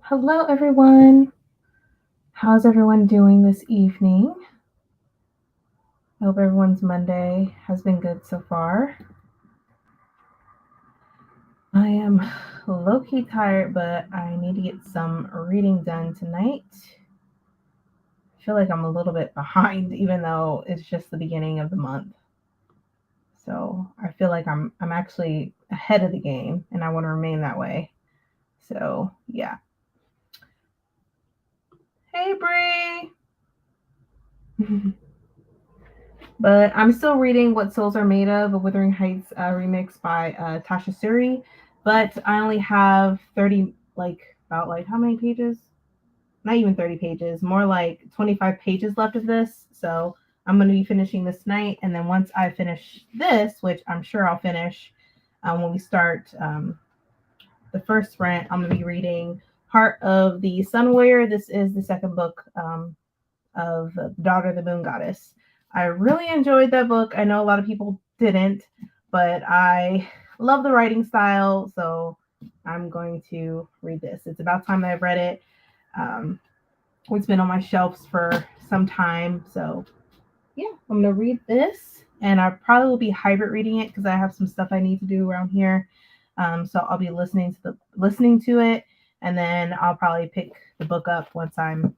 Hello, everyone. How's everyone doing this evening? I hope everyone's Monday has been good so far. I am low key tired, but I need to get some reading done tonight. I feel like I'm a little bit behind, even though it's just the beginning of the month. So I feel like I'm actually ahead of the game, and I want to remain that way. So yeah. Hey, Bree. But I'm still reading What Souls Are Made of, a Wuthering Heights remix by Tasha Suri. But I only have 30, about how many pages? Not even 30 pages, more like 25 pages left of this. So I'm going to be finishing this tonight. And then once I finish this, which I'm sure I'll finish when we start the first sprint, I'm going to be reading Heart of the Sun Warrior. This is the second book of Daughter of the Moon Goddess. I really enjoyed that book. I know a lot of people didn't, but I love the writing style, so I'm going to read this. It's about time that I've read it. Um, it's been on my shelves for some time, so yeah, I'm gonna read this, and I probably will be hybrid reading it because I have some stuff I need to do around here. So I'll be listening to it, and then I'll probably pick the book up once I'm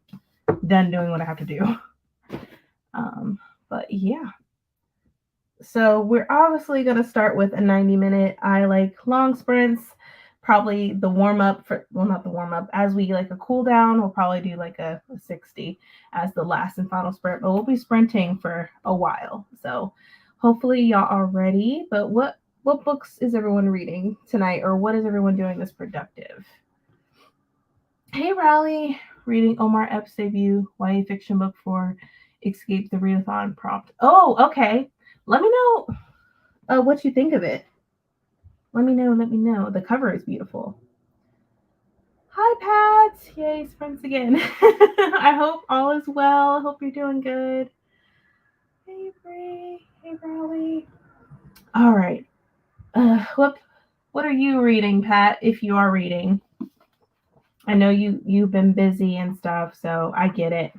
done doing what I have to do. Um, but yeah, so we're obviously going to start with a 90-minute. I like long sprints. Probably the warm up for, well, not the warm up, as we like a cool down, we'll probably do like a 60 as the last and final sprint, but we'll be sprinting for a while. So hopefully y'all are ready. But what books is everyone reading tonight, or what is everyone doing that's productive? Hey, Rally, reading Omar Epps' debut YA fiction book for Escape the Readathon prompt. Oh, okay. Let me know what you think of it. Let me know. Let me know. The cover is beautiful. Hi, Pat. Yay, sprints again. I hope all is well. I hope you're doing good. Hey, Bree. Hey, Rally. All right. What are you reading, Pat? If you are reading, I know you've been busy and stuff, so I get it.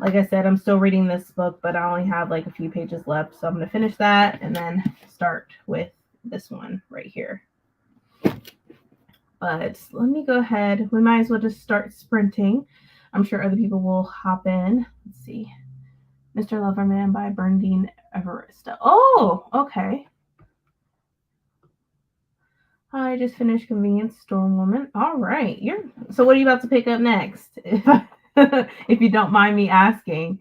Like I said, I'm still reading this book, but I only have like a few pages left, so I'm gonna finish that and then start with this one right here. But let me go ahead. We might as well just start sprinting. I'm sure other people will hop in. Let's see. Mr. Loverman by Bernadine Evaristo. Oh, okay. I just finished Convenience Store Woman. All right. So what are you about to pick up next? If you don't mind me asking.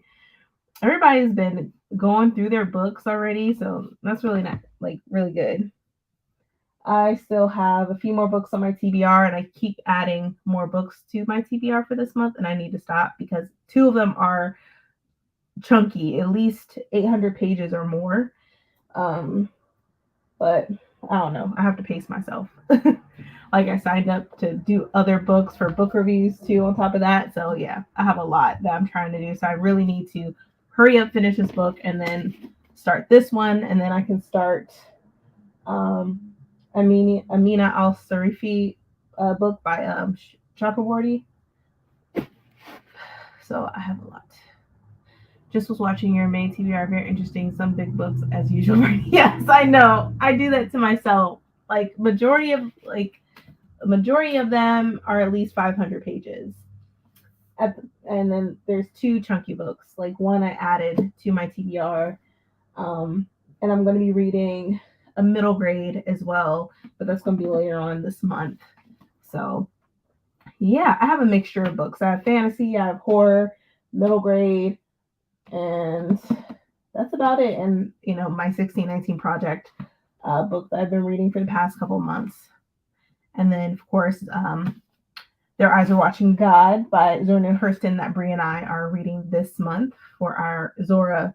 Everybody's been going through their books already, so that's really not really good. I still have a few more books on my TBR, and I keep adding more books to my TBR for this month, and I need to stop because two of them are chunky, at least 800 pages or more. But I don't know. I have to pace myself. Like I signed up to do other books for book reviews too on top of that. So yeah, I have a lot that I'm trying to do. So I really need to hurry up, finish this book, and then start this one, and then I can start um, Amina Al Sarifi book by Chakraborty. So I have a lot. Just was watching your main TBR, very interesting. Some big books as usual. Yes, I know. I do that to myself. Like majority of them are at least 500 pages. And then there's two chunky books. Like one I added to my TBR, and I'm going to be reading a middle grade as well, but that's going to be later on this month. So yeah, I have a mixture of books. I have fantasy, I have horror, middle grade, and that's about it. And my 1619 project book that I've been reading for the past couple months. And then of course, Their Eyes Are Watching God by Zora Hurston that Brie and I are reading this month for our Zora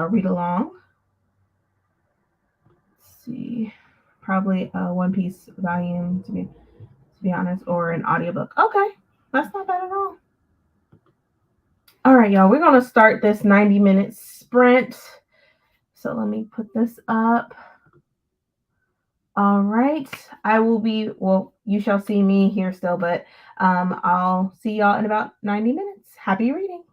read along. Let's see, probably a One Piece volume to be honest, or an audiobook. Okay, that's not bad at all. All right, y'all, we're gonna start this 90-minute sprint. So let me put this up. All right. I will be, well, you shall see me here still, but I'll see y'all in about 90 minutes. Happy reading.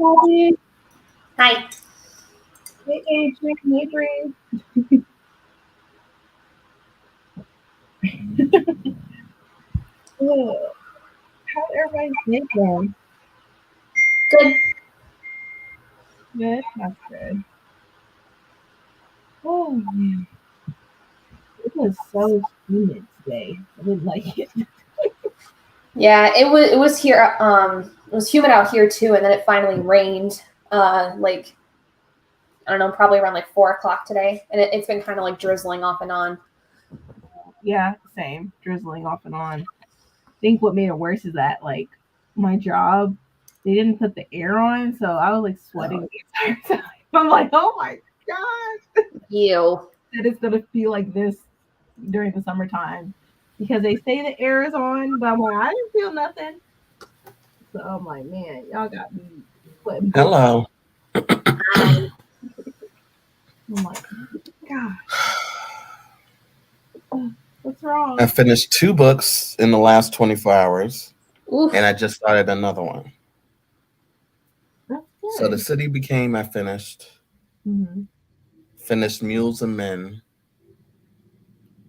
Bobby. Hi. Hey, Adrian. Hey, Adrian. Oh, how's everybody's day going? Good. Good. That's good. Oh man, it was so humid today. I didn't like it. Yeah, it was here. It was humid out here too, and then it finally rained. Like I don't know, probably around like 4 o'clock today, and it's been kind of like drizzling off and on. Yeah, same. Drizzling off and on. I think what made it worse is that like my job, they didn't put the air on, so I was like sweating the entire time. I'm like, oh my gosh, You. that it's gonna feel like this during the summertime because they say the air is on, but I'm like, I didn't feel nothing. So I'm like, man, y'all got me sweating. Hello. I'm like, gosh, what's wrong? I finished 2 books in the last 24 hours, Oof. and I just started another one. That's good. So The City Became, I finished. Mm-hmm. Finished Mules and Men.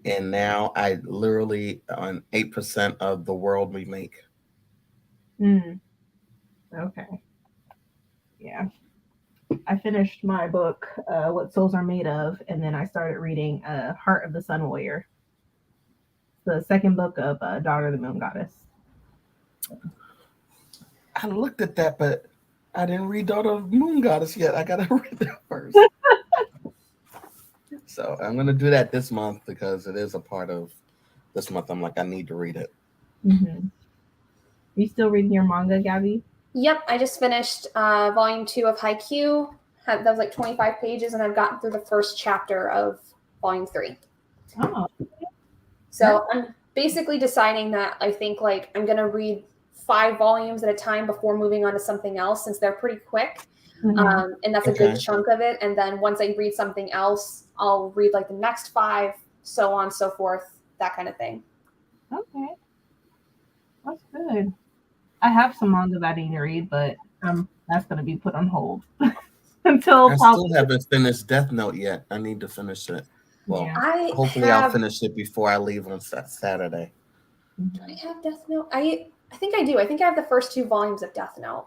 And now I literally on 8% of The World We Make. Okay. Yeah. I finished my book, What Souls Are Made Of, and then I started reading Heart of the Sun Warrior, the second book of Daughter of the Moon Goddess. I looked at that, but I didn't read Daughter of the Moon Goddess yet. I gotta read that first. So I'm gonna do that this month because it is a part of this month. I'm like, I need to read it. Mm-hmm. You still reading your manga, Gabby? Yep, I just finished volume 2 of Haikyuu. That was like 25 pages, and I've gotten through the first chapter of volume 3. Oh. So I'm basically deciding that I think like I'm gonna read 5 volumes at a time before moving on to something else, since they're pretty quick. Mm-hmm. And that's a good chunk of it. And then once I read something else, I'll read like the next 5, so on, so forth, that kind of thing. Okay. That's good. I have some manga that I need to read, but that's going to be put on hold until I still haven't finished Death Note yet. I need to finish it. Well, yeah. hopefully I'll finish it before I leave on Saturday. Do I have Death Note? I think I do. I think I have the first 2 volumes of Death Note.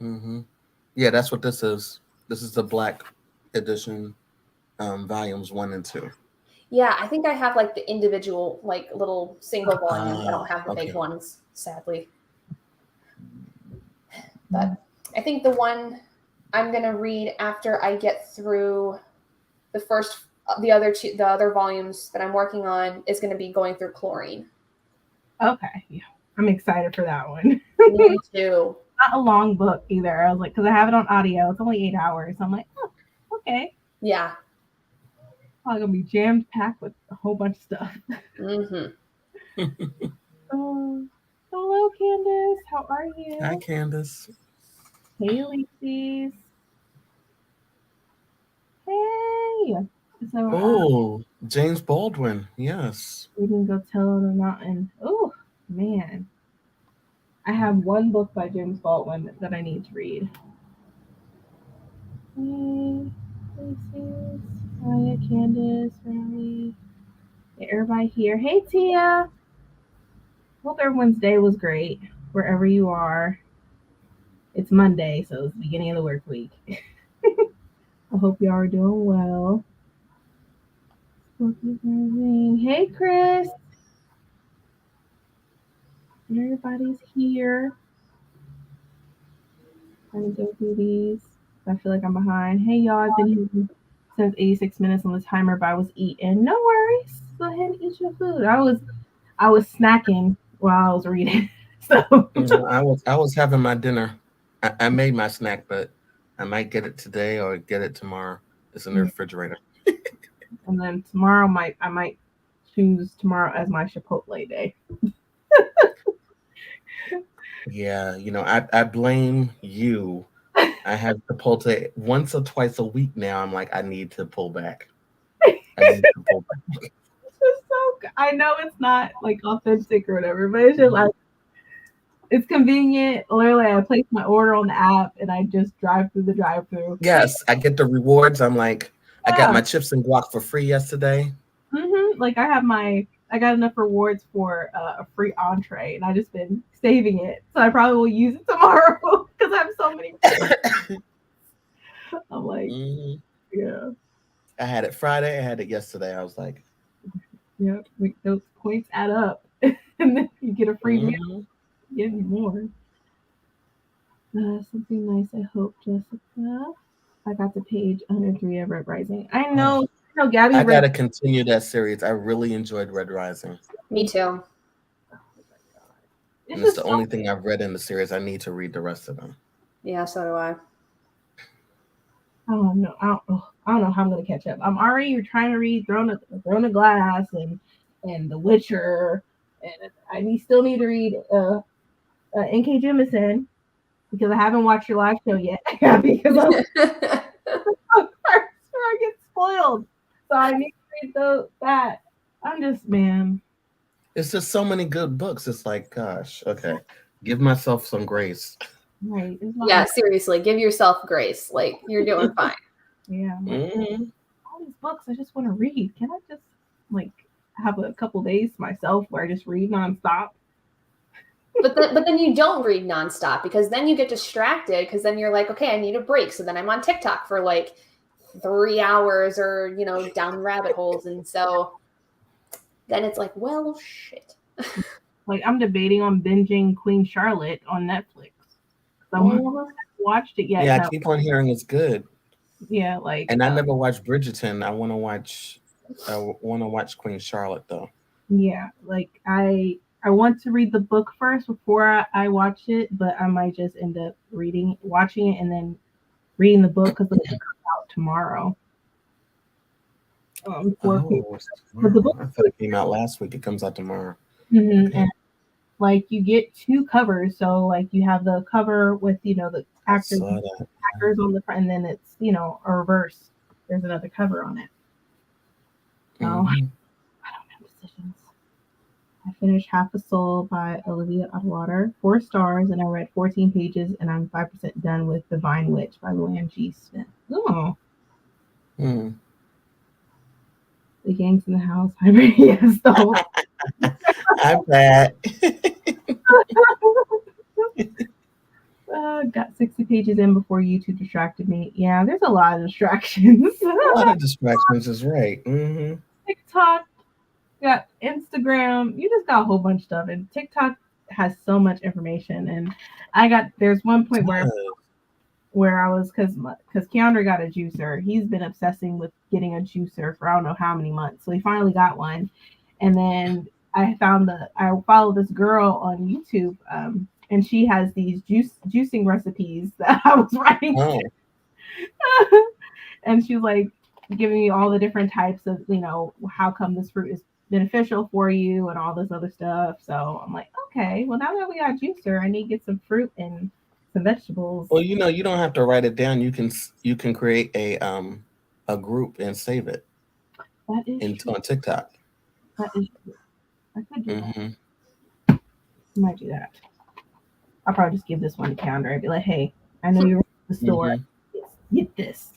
Mm-hmm. Yeah, that's what this is. This is the black edition, volumes 1 and 2. Yeah, I think I have like the individual, like little single volumes. I don't have the big ones, sadly. But I think the one I'm gonna read after I get through the other volumes that I'm working on is gonna be going through Chlorine. Okay, yeah, I'm excited for that one. Me too. Not a long book either. I was like, because I have it on audio. It's only 8 hours. So I'm like, oh, okay. Yeah. I'm gonna be jammed packed with a whole bunch of stuff. Mm-hmm. Hello, Candace. How are you? Hi, Candace. Hey, Lacey's. Hey. So, James Baldwin. Yes. We can go tell on the mountain. Oh man, I have one book by James Baldwin that I need to read. Hey, Lacey's. Hiya, Candace. Riley. Hey, everybody here. Hey, Tia. Hope everyone's day was great wherever you are. It's Monday, so it's the beginning of the work week. I hope y'all are doing well. Hey, Chris. Everybody's here. I'm gonna go through these. I feel like I'm behind. Hey, y'all. I've been here since 86 minutes on the timer, but I was eating. No worries. Go ahead and eat your food. I was snacking while I was reading. So I was having my dinner. I made my snack, but I might get it today or get it tomorrow. It's in the refrigerator. And then tomorrow I might choose tomorrow as my Chipotle day. Yeah, I blame you. I have Chipotle once or twice a week now. I'm like, I need to pull back. I know it's not like authentic or whatever, but it's just like It's convenient. Literally, I place my order on the app and I just drive through the drive-through. Yes, I get the rewards. I'm like, I got Yeah. my chips and guac for free yesterday. Like I got enough rewards for a free entree, and I just been saving it. So I probably will use it tomorrow because I have so many. I'm like, Mhm. yeah, I had it Friday. I had it yesterday. I was like, yeah. Like, those points add up, and then you get a free meal. mhm. Get me more. Something nice. I hope, Jessica. I got the page 103 of Red Rising. I know. Gabby I read. gotta continue that series. I really enjoyed Red Rising. Me too. It's And it's just the only thing I've read in the series. I need to read the rest of them. Yeah, so do I. I don't know. I don't know how I'm gonna catch up. I'm already trying to read Throne of Glass and The Witcher, and I still need to read N.K. Jemisin because I haven't watched your live show yet. Because I get spoiled, so I need to read that. I'm just man. It's just so many good books. It's like, gosh, okay, give myself some grace. Right. It's not Yeah, seriously, give yourself grace. Like, you're doing fine. Yeah. Mhm. All these books I just want to read. Can I just like have a couple days to myself where I just read nonstop? But then you don't read nonstop because then you get distracted because then you're like, okay, I need a break. So then I'm on TikTok for like 3 hours or, down rabbit holes. And so then it's like, well, shit. Like I'm debating on binging Queen Charlotte on Netflix. I haven't watched it yet. Yeah, I No. keep on hearing it's good. Yeah, like And I never watched Bridgerton. I want to watch Queen Charlotte though. yeah, like I want to read the book first before I watch it, but I might just end up watching it, and then reading the book because it comes out tomorrow. For Oh, but the book, I thought it came out last week. It comes out tomorrow. mhm, Okay. and like you get two covers, so like you have the cover with the I actors saw that. on the front, and then it's a reverse. There's another cover on it. Oh, Mhm. I don't have decisions. I finished Half a Soul by Olivia Atwater, 4 stars, and I read 14 pages, and I'm 5% done with Divine Witch by Luann G. Smith. Oh, Hmm. The Gangs in the House. Yes, the whole. I'm bad. Got 60 pages in before YouTube distracted me. Yeah, there's a lot of distractions. A lot of distractions is right. Mm-hmm. TikTok, got Instagram. You just got a whole bunch of stuff, and TikTok has so much information. And there's one point where I was because Keandre got a juicer. He's been obsessing with getting a juicer for I don't know how many months. So he finally got one, and then I follow this girl on YouTube, and she has these juicing recipes that I was writing. Oh. And she was like giving me all the different types of how come this fruit is beneficial for you and all this other stuff. So I'm like, okay, well now that we got juicer, I need to get some fruit and some vegetables. Well, you don't have to write it down. You can create a group and save it That is true. on TikTok. That is true. I could do Mm-hmm. that. I might do that. I'll probably just give this one to Keandre and be like, hey, I know you're at the store. Mm-hmm. Get this.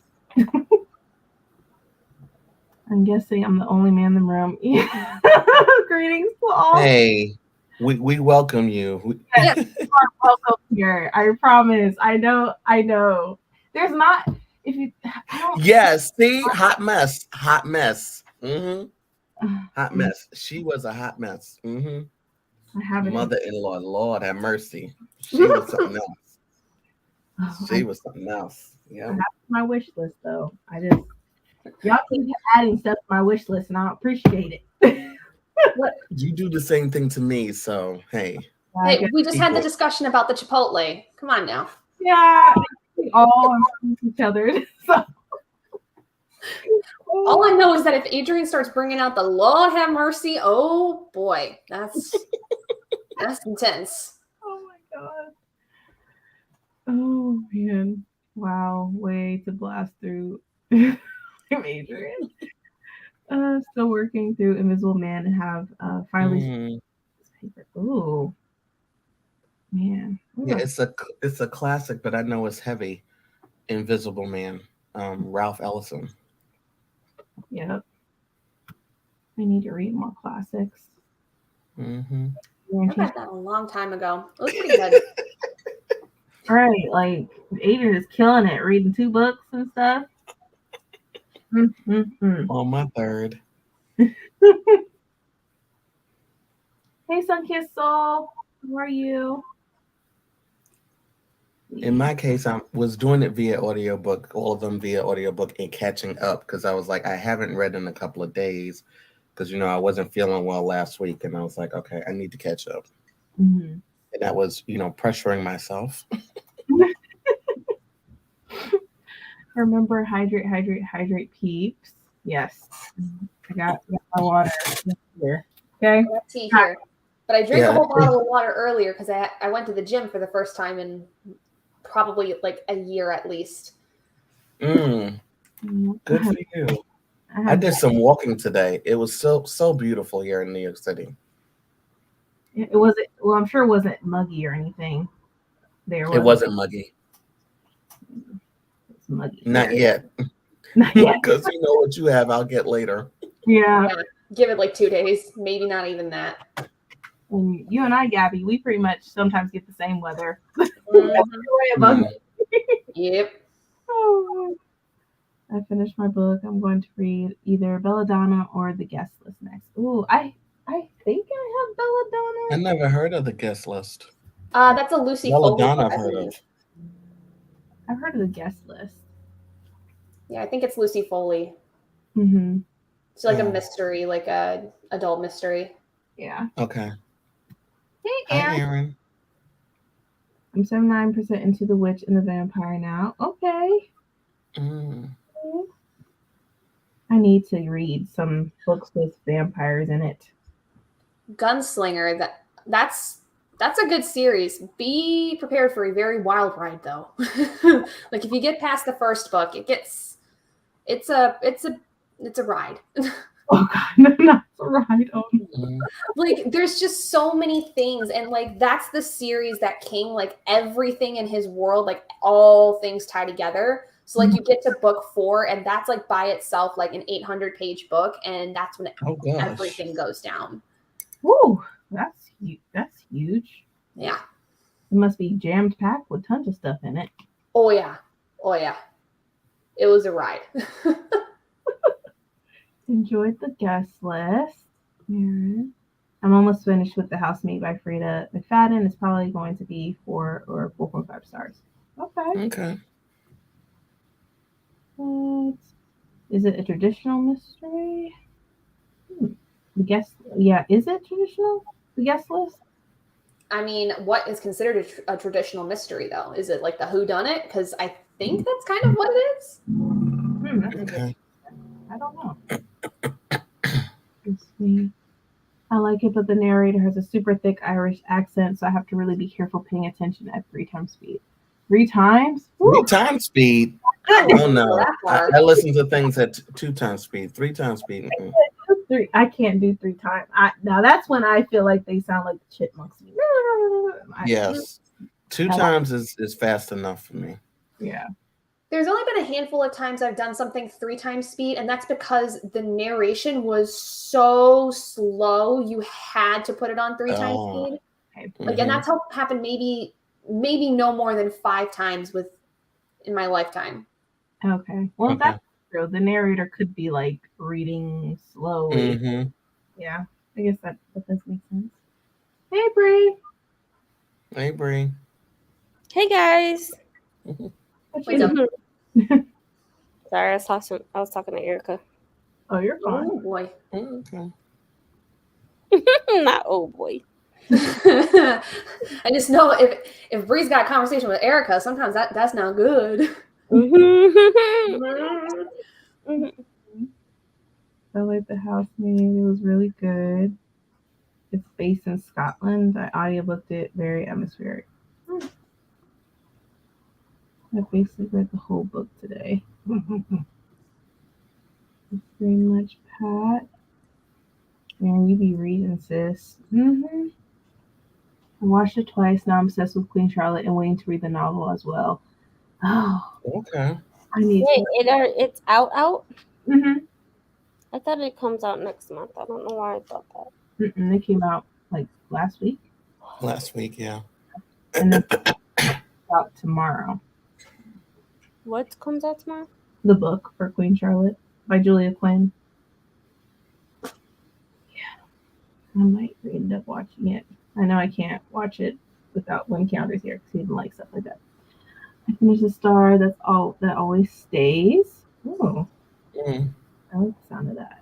I'm guessing I'm the only man in the room. Greetings to all. Hey, we welcome you. Yes, you are welcome here. I promise. I know. There's not if you. Yes, see, hot mess. Mm-hmm. Hot mess. She was a hot mess. Mm-hmm. I haven't. Mother-in-law, Lord have mercy. She was something else. She was something else. Yeah. I have my wish list though. Y'all keep adding stuff to my wish list, and I appreciate it. You do the same thing to me, so hey. Hey, we just had the discussion about the Chipotle. Come on now. Yeah, we all influence each other. So. All I know is that if Adrian starts bringing out the Lord have mercy, oh boy, that's intense. Oh my god. Oh man. Wow. Way to blast through Adrian. Still working through Invisible Man and have finally. Ooh. Man. Yeah, it's a classic, but I know it's heavy. Invisible Man, Ralph Ellison. Yep. I need to read more classics. Mm-hmm. I read that a long time ago. It was pretty good. Right, like Aiden is killing it, reading 2 books and stuff. On my third. Hey, Sunkissed Soul, how are you? In my case, I was doing it via audiobook, all of them via audiobook, and catching up because I was like, I haven't read in a couple of days because, I wasn't feeling well last week. And I was like, okay, I need to catch up. Mm-hmm. And that was, pressuring myself. Remember, hydrate, peeps. Yes, I got my water here. Okay. I got tea here. But I drank Yeah. a whole bottle of water earlier because I went to the gym for the first time in probably like a year at least. Good for you. I did some walking today. It was so beautiful here in New York City. It wasn't. Well, I'm sure it wasn't muggy or anything. It wasn't muggy. It's muggy. Not yet. Not yet. Because you know what you have, I'll get later. Yeah. Give it like 2 days, maybe not even that. And you and I, Gabby, we pretty much sometimes get the same weather. Yep. Oh, I finished my book. I'm going to read either Belladonna or The Guest List next. Ooh, I think I have Belladonna. I never heard of The Guest List. That's a Lucy Foley. Belladonna I've heard of. I've heard of The Guest List. Yeah, I think it's Lucy Foley. Mm-hmm. It's like a mystery, like a adult mystery. Yeah. Okay. Hey, Hi, Aaron. I'm 79% into The Witch and the Vampire now. Okay. I need to read some books with vampires in it. Gunslinger, that's a good series. Be prepared for a very wild ride though. Like if you get past the first book, it's a ride. Oh god, not the ride. Oh no. Like there's just so many things, and like that's the series that King, like everything in his world, like all things tie together. So like you get to book 4, and that's like by itself like an 800-page book, and that's when everything goes down. Woo, that's huge. Yeah, it must be jammed packed with tons of stuff in it. Oh yeah, it was a ride. Enjoyed The Guest List. Aaron. I'm almost finished with The Housemaid by Frida McFadden. It's probably going to be 4 or 4.5 stars. Okay. Is it a traditional mystery? The guest, is it traditional? The Guest List? I mean, what is considered a traditional mystery, though? Is it like the whodunit? Because I think that's kind of what it is. Okay. I don't know. I like it, but the narrator has a super thick Irish accent, so I have to really be careful paying attention at 3 times speed. 3 times? 3 times speed? Oh no. I listen to things at 2 times speed. 3 times speed. I can't do 3 times. Now that's when I feel like they sound like chipmunks. Yes. 2 times is fast enough for me. Yeah. There's only been a handful of times I've done something 3 times speed, and that's because the narration was so slow. You had to put it on 3 times speed. Okay. Like, and that's happened maybe no more than 5 times in my lifetime. Okay. Well, that's true. The narrator could be like reading slowly. Mm-hmm. Yeah. I guess that does make sense. Hey, Bree. Hey, Bree. Hey, guys. What's up? Sorry, I was talking to Erica. Oh, you're fine. Oh boy. Okay. Not oh boy. I just know if Bree's got a conversation with Erica, sometimes that's not good. I like The Housemaid. It was really good. It's based in Scotland. I audiobooked it, very atmospheric. I basically read the whole book today. It's very much Pat. Man, you be reading, sis. I watched it twice. Now I'm obsessed with Queen Charlotte and waiting to read the novel as well. Oh, Okay. I need Wait, to. it's out? Mm-hmm. I thought it comes out next month. I don't know why I thought that. It came out like last week, Last week, yeah. and then it's out tomorrow. What comes out tomorrow? The book for Queen Charlotte by Julia Quinn. Yeah, I might end up watching it. I know I can't watch it without when Counter's here because he doesn't like stuff like that. I finished The Star That's All That Always Stays. Oh, Mm. I like the sound of that.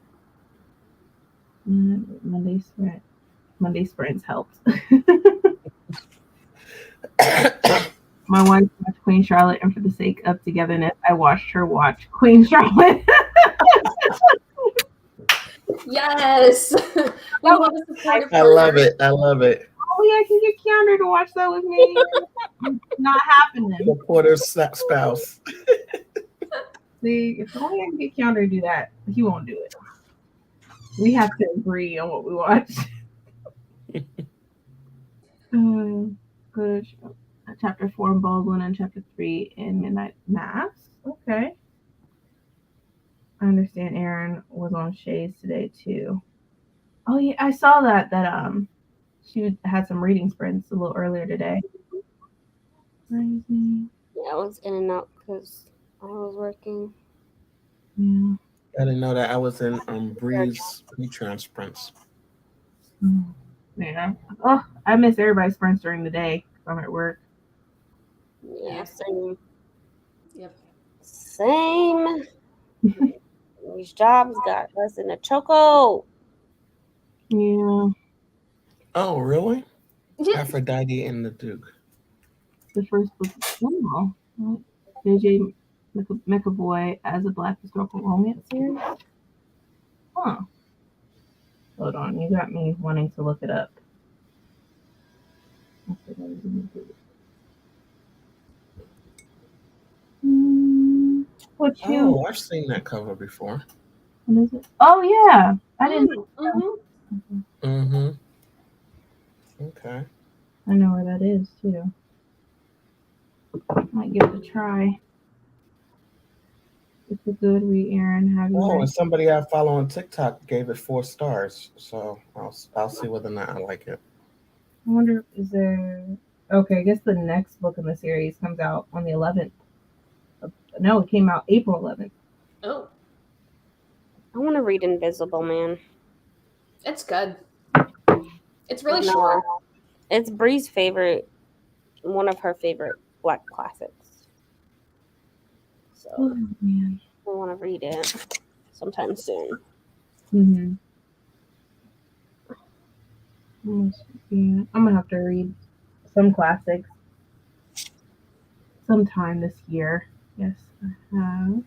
Monday sprints helped. My wife watched Queen Charlotte, and for the sake of togetherness, I watched her watch Queen Charlotte. Yes. We love a supportive I love partner. it. I love it. Oh yeah, I can get Keanu to watch that with me. Not happening. Porter's spouse. See, if only I can get Keanu to do that, he won't do it. We have to agree on what we watch. Go to chapter 4 in Baldwin and chapter 3 in Midnight Mass. Okay. I understand Aaron was on Shay's today too. Oh yeah, I saw that she had some reading sprints a little earlier today. Crazy. Yeah, I was in and out because I was working. Yeah. I didn't know that I was in Breeze retrans sprints. Yeah. Oh, I miss everybody's sprints during the day. I'm at work. Yeah, same. Yep. Same. These jobs got us in a choco. Yeah. Oh, really? Aphrodite and the Duke. The first book of Stonewall. Right? JJ McAvoy as a Black historical romance series. Huh. Hold on, you got me wanting to look it up. What you? Oh, I've seen that cover before. What is it? Oh yeah, I didn't. Mm-hmm. Mm-hmm. Okay. I know where that is too. Might give it a try. It's a good read, Aaron. Have you Oh, read? and somebody I follow on TikTok gave it 4 stars. So I'll see whether or not I like it. I wonder, is there? Okay, I guess the next book in the series comes out on the 11th. No, it came out April 11th. Oh, I want to read Invisible Man. it's good. It's really No. short. It's Bree's favorite, one of her favorite Black classics. So Oh man. I want to read it sometime soon. Mm-hmm. Yeah, I'm gonna have to read some classics sometime this year. Yes, I have.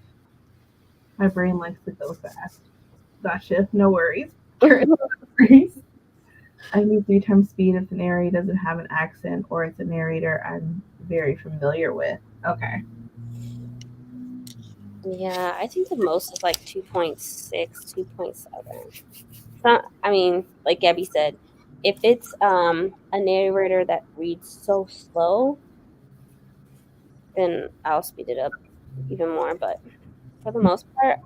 My brain likes to go fast. Gotcha. No worries. No worries. I need 3 times speed if the narrator doesn't have an accent or it's a narrator I'm very familiar with. Okay. Yeah, I think the most is like 2.6, 2.7. So, I mean, like Gabby said, if it's a narrator that reads so slow, then I'll speed it up even more. But for the most part,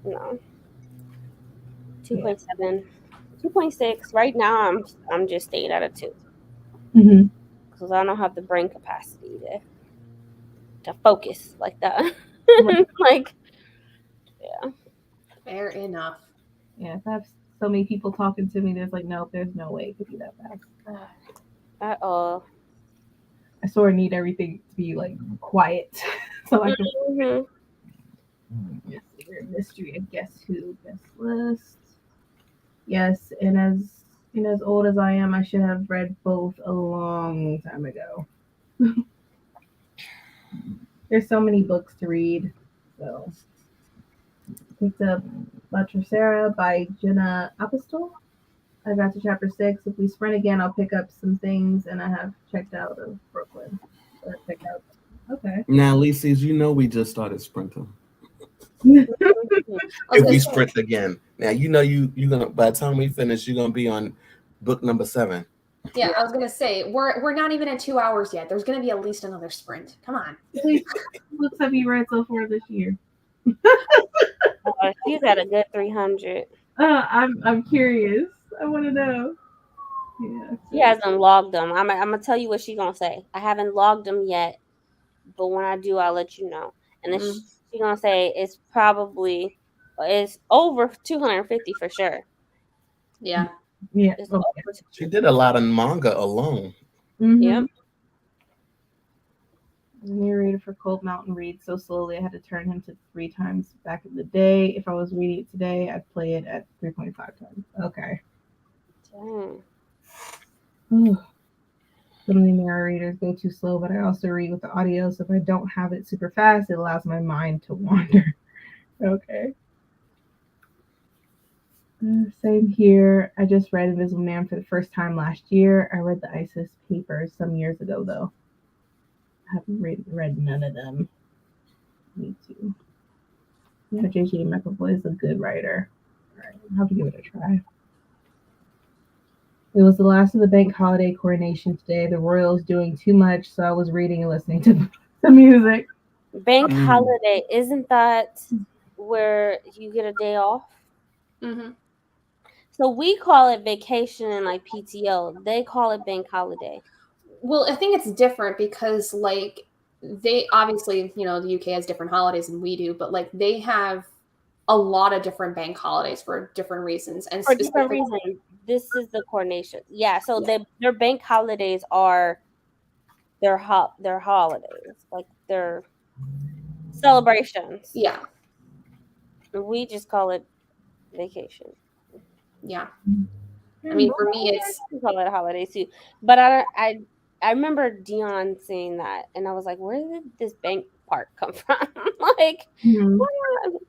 no. 2.7, 2.6. Right now, I'm just staying at a 2 Mm-hmm. because I don't have the brain capacity to focus like that. Right. Like, Fair enough. Yeah, if I have so many people talking to me, there's no way it could be that fast. at all. I sort of need everything to be like quiet so I can. Mhm. Yes, weird mystery of Guess Who, Guest List. Yes, and as old as I am, I should have read both a long time ago. There's so many books to read, so picked up La Tercera by Jenna Apostol. I got to chapter 6. If we sprint again, I'll pick up some things, and I have checked out of Brooklyn. Or picked out. Okay. Now, Lisa's, you know we just started sprinting. I was If gonna we say, sprint again. Now you know you're gonna by the time we finish, you're gonna be on book number 7. Yeah, I was gonna say we're not even at 2 hours yet. There's gonna be at least another sprint. Come on. Please, what books have you read so far this year? She's at a good 300. I'm curious. I want to know. Yeah. She hasn't logged them. I'm gonna tell you what she's gonna say. I haven't logged them yet, but when I do, I'll let you know. And then she's gonna say it's over 250 for sure. Yeah. Yeah. It's Okay. over She did a lot of manga alone. Mhm. Yep. Narrator for Cold Mountain reads so slowly I had to turn him to 3 times back in the day. If I was reading it today, I'd play it at 3.5 times. Okay. Dang. Ooh. Some of the narrators go too slow, but I also read with the audio, so if I don't have it super fast, it allows my mind to wander. Okay. Same here. I just read Invisible Man for the first time last year. I read the ISIS papers some years ago, though. I haven't read none of them. Me too. Yeah, J.J. McAvoy is a good writer. All right, I'll have to give it a try. It was the last of the bank holiday coronation today. The royals doing too much, so I was reading and listening to the music. Bank holiday, isn't that where you get a day off? Mm-hmm. So we call it vacation and like PTO. They call it bank holiday. Well, I think it's different because like they obviously, the UK has different holidays than we do, but like they have a lot of different bank holidays for different reasons. And For different reasons. This is the coronation. Yeah, so their bank holidays are their holidays, like their celebrations. Yeah. We just call it vacation. Yeah. I mean, for me, it's we call it a holiday too. But I remember Dion saying that, and I was like, "Where did this bank part come from?" Like,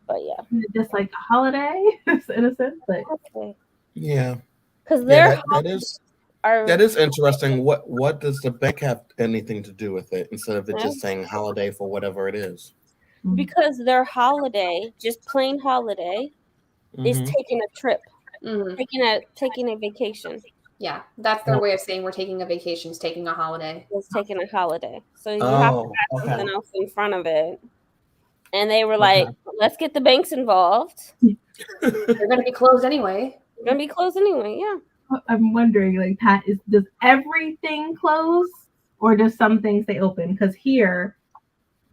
but yeah, just like a holiday in a sense, but okay. Yeah, because that is interesting. What does the bank have anything to do with it instead of it just saying holiday for whatever it is? Because their holiday, just plain holiday, is taking a trip. Taking a vacation. Yeah, that's their way of saying we're taking a vacation. Is taking a holiday. It's taking a holiday. So you have to have something else in front of it. And they were like, "Let's get the banks involved. They're going to be closed anyway. Yeah." I'm wondering, like, Pat, does everything close or does some things stay open? Because here,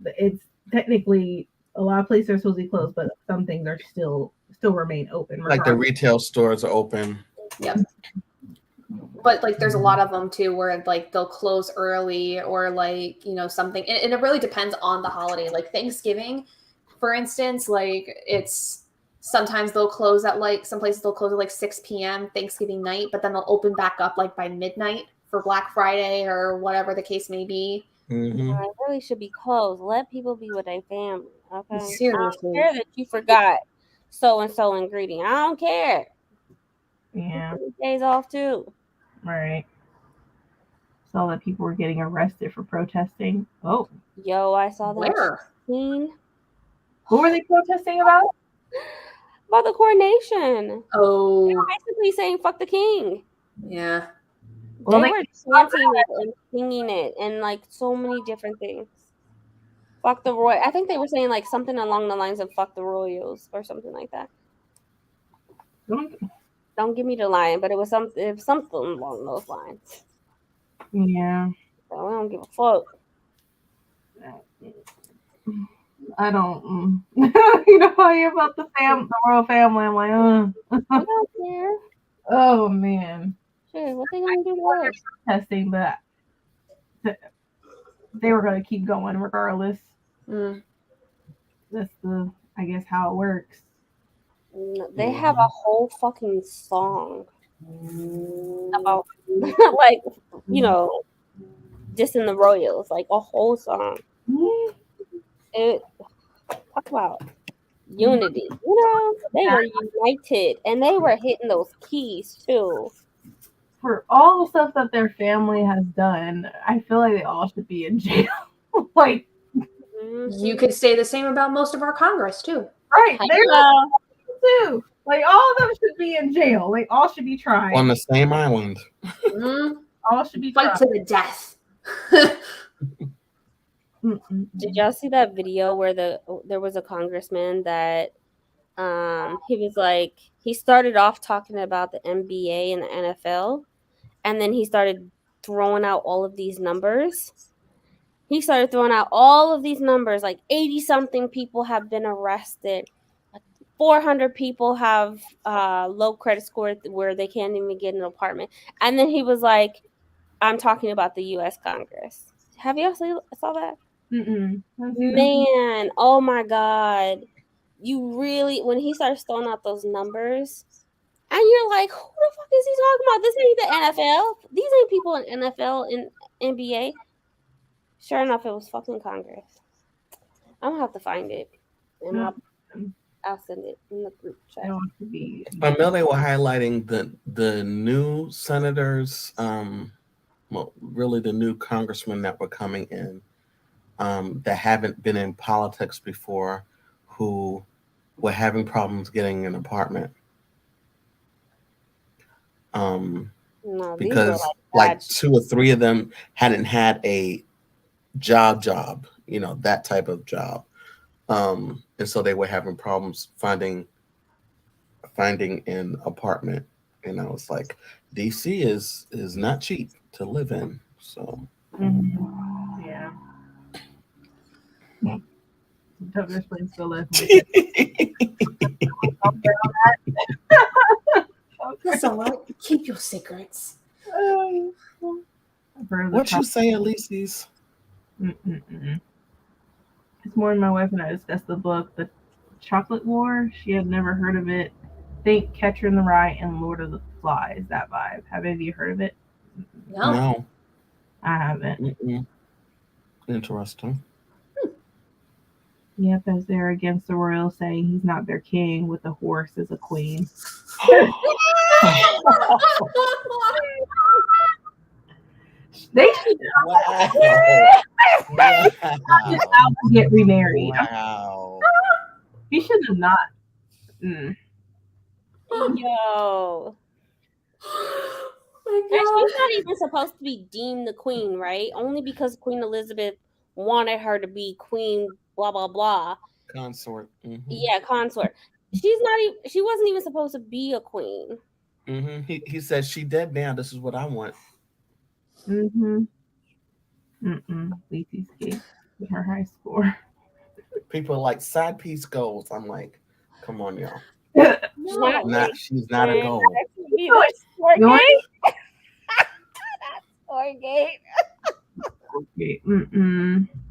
it's technically a lot of places are supposed to be closed, but some things are still remain open. Like the retail stores are open. Yep. But like there's a lot of them too where like they'll close early or like, something. And it really depends on the holiday. Like Thanksgiving, for instance, like it's sometimes they'll close at like some places they'll close at like 6 p.m. Thanksgiving night, but then they'll open back up like by midnight for Black Friday or whatever the case may be. It really should be closed. Let people be with their family. Okay. Seriously. I don't care that you forgot so and so ingredient. I don't care. Yeah. Days off too. Right. Saw that people were getting arrested for protesting. Oh. Yo, I saw that. Where? What were they protesting about? About the coronation. Oh. They were basically saying "fuck the king." Yeah. Well, they were chanting it and singing it and like so many different things. Fuck the royal. I think they were saying like something along the lines of "fuck the royals" or something like that. Don't give me the line, but it was something along those lines. Yeah. So I don't give a fuck. I don't. How you about the royal family? I'm like, I don't care. Oh man. Sure, what they gonna do to us? Testing, but they were gonna keep going regardless. That's I guess how it works. They have a whole fucking song about like dissing the royals, like a whole song. It talk about unity. They were united and they were hitting those keys too. For all the stuff that their family has done, I feel like they all should be in jail. Like you could say the same about most of our Congress too. Right. Too. Like all of them should be in jail. Like all should be tried on the same island. All should be Fight tried. to the death. Did y'all see that video where there was a congressman that he was like, he started off talking about the NBA and the NFL, and then he started throwing out all of these numbers. He started throwing out all of these numbers, like 80 something people have been arrested. 400 people have low credit score where they can't even get an apartment. And then he was like, I'm talking about the U.S. Congress. Have you all saw that? Mm-mm. Man, oh my God. You really, when he starts throwing out those numbers, and you're like, who the fuck is he talking about? This ain't the NFL. These ain't people in NFL and NBA. Sure enough, it was fucking Congress. I'm gonna have to find it. And I'll send it in the group chat. I know they were highlighting the new senators, well, really the new congressmen that were coming in, that haven't been in politics before, who were having problems getting an apartment. No, Because like 2 or 3 of them hadn't had a job, you know, that type of job. And so they were having problems finding an apartment. And I was like, DC is not cheap to live in. So yeah. Douglas Flynn still lives. That's all right. Keep your secrets. What you say, Elysees? It's more than my wife and I discussed the book, The Chocolate War. She had never heard of it. Think Catcher in the Rye and Lord of the Flies, that vibe. Have any of you heard of it? No. I haven't. Mm-mm. Interesting. Yep, as they're against the royals, saying he's not their king with a horse as a queen. They should get remarried. Wow. He should have not. Yo. My And God. she's not even supposed to be deemed the queen, right? Only because Queen Elizabeth wanted her to be queen, blah blah blah. Consort. Mm-hmm. Yeah, consort. She's not even. She wasn't even supposed to be a queen. Mm-hmm. He says she dead now. This is what I want. Lacey's kid with her high score. People are like side piece goals. I'm like, come on, y'all. No. She's not a goal.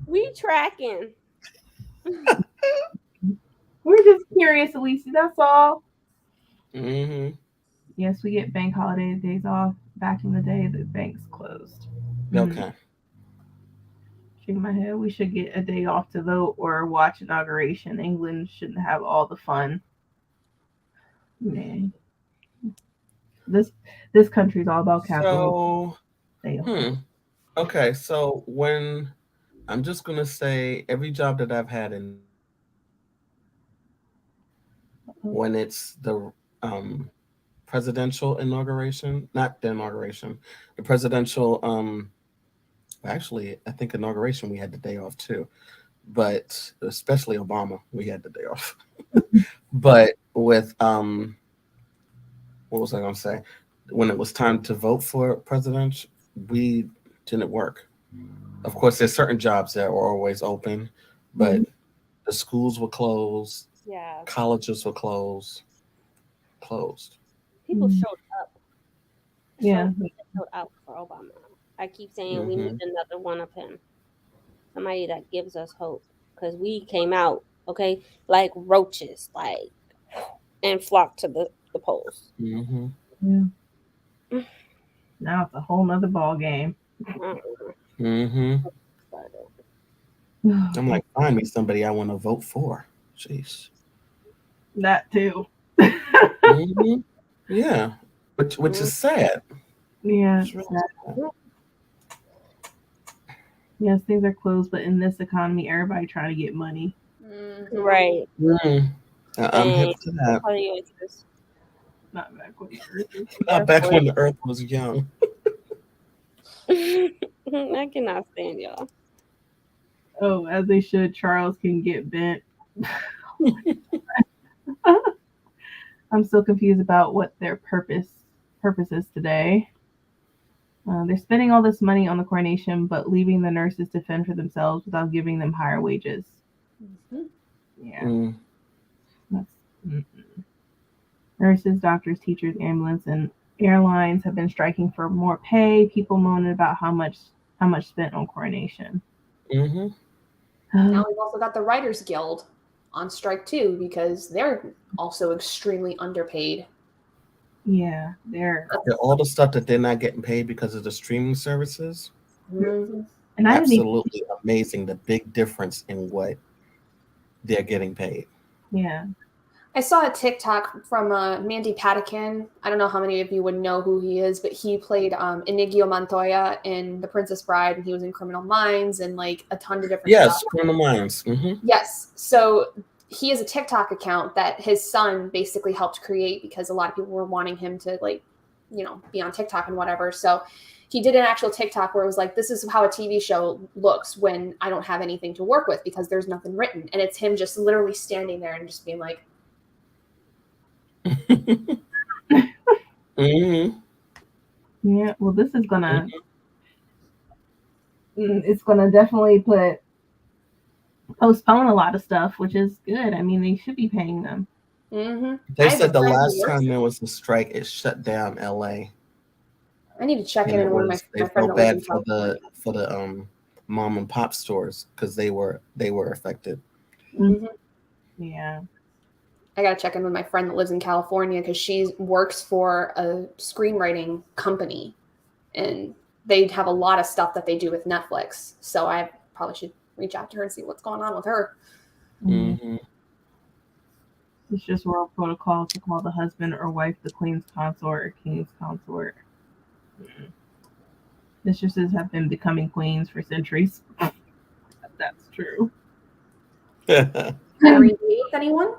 We tracking. We're just curious, Elise. That's all. Mm-hmm. Yes, we get bank holiday days off. Back in the day, the banks closed. Okay. Shaking my head. We should get a day off to vote or watch inauguration. England shouldn't have all the fun. Man, this country's all about capital. So, okay. So when I'm just gonna say every job that I've had in, when it's the presidential inauguration, not the inauguration, the presidential actually I think inauguration we had the day off too, but especially Obama we had the day off. But with what was I gonna say? When it was time to vote for president, we didn't work. Of course, there's certain jobs that were always open, but the schools were closed. Yeah. Colleges were closed. People showed up. Yeah. Showed out for Obama. I keep saying we need another one of him. Somebody that gives us hope. Because we came out, okay, like roaches, like, and flocked to the polls. Mm-hmm. Yeah. Now it's a whole nother ball game. Mm-hmm. I'm like, find me somebody I want to vote for. Jeez. That too. Mm-hmm. Yeah, which is sad. Yeah. It's really sad. Yes, things are closed, but in this economy, everybody trying to get money. Right. I'm hip to that. Not back when the earth was Not back when the earth was young. I cannot stand y'all. Oh, as they should. Charles can get bent. I'm still confused about what their purpose is today. They're spending all this money on the coronation, but leaving the nurses to fend for themselves without giving them higher wages. Yeah, Mm. that's, nurses, doctors, teachers, ambulance, and airlines have been striking for more pay. People moaning about how much spent on coronation. Mm-hmm. Now we've also got the Writers Guild on strike too because they're also extremely underpaid. Yeah, they're All the stuff that they're not getting paid because of the streaming services. Mhm. and I didn't even, Absolutely amazing. The big difference in what they're getting paid. yeah. I saw a TikTok from Mandy Patinkin. I don't know how many of you would know who he is, but he played Inigo Montoya in The Princess Bride, and he was in Criminal Minds and like a ton of different Yes, stuff. Criminal Minds. Mm-hmm. Yes. So he has a TikTok account that his son basically helped create because a lot of people were wanting him to like, you know, be on TikTok and whatever. So he did an actual TikTok where it was like, this is how a TV show looks when I don't have anything to work with because there's nothing written. And it's him just literally standing there and just being like, Mm-hmm. Yeah, well, this is gonna it's gonna definitely postpone a lot of stuff, which is good. I mean, they should be paying them. mm-hmm. They said the last time there was a strike, it shut down LA. I need to check And in on one of they my friends felt that lives bad in California. for the mom and pop stores because they were affected. Mm-hmm. Yeah. I gotta check in with my friend that lives in California because she works for a screenwriting company, and they have a lot of stuff that they do with Netflix. So I probably should reach out to her and see what's going on with her. Mm-hmm. It's just royal protocol to call the husband or wife the queen's consort or king's consort. Mistresses have been becoming queens for centuries. That's true. Henry VIII, anyone?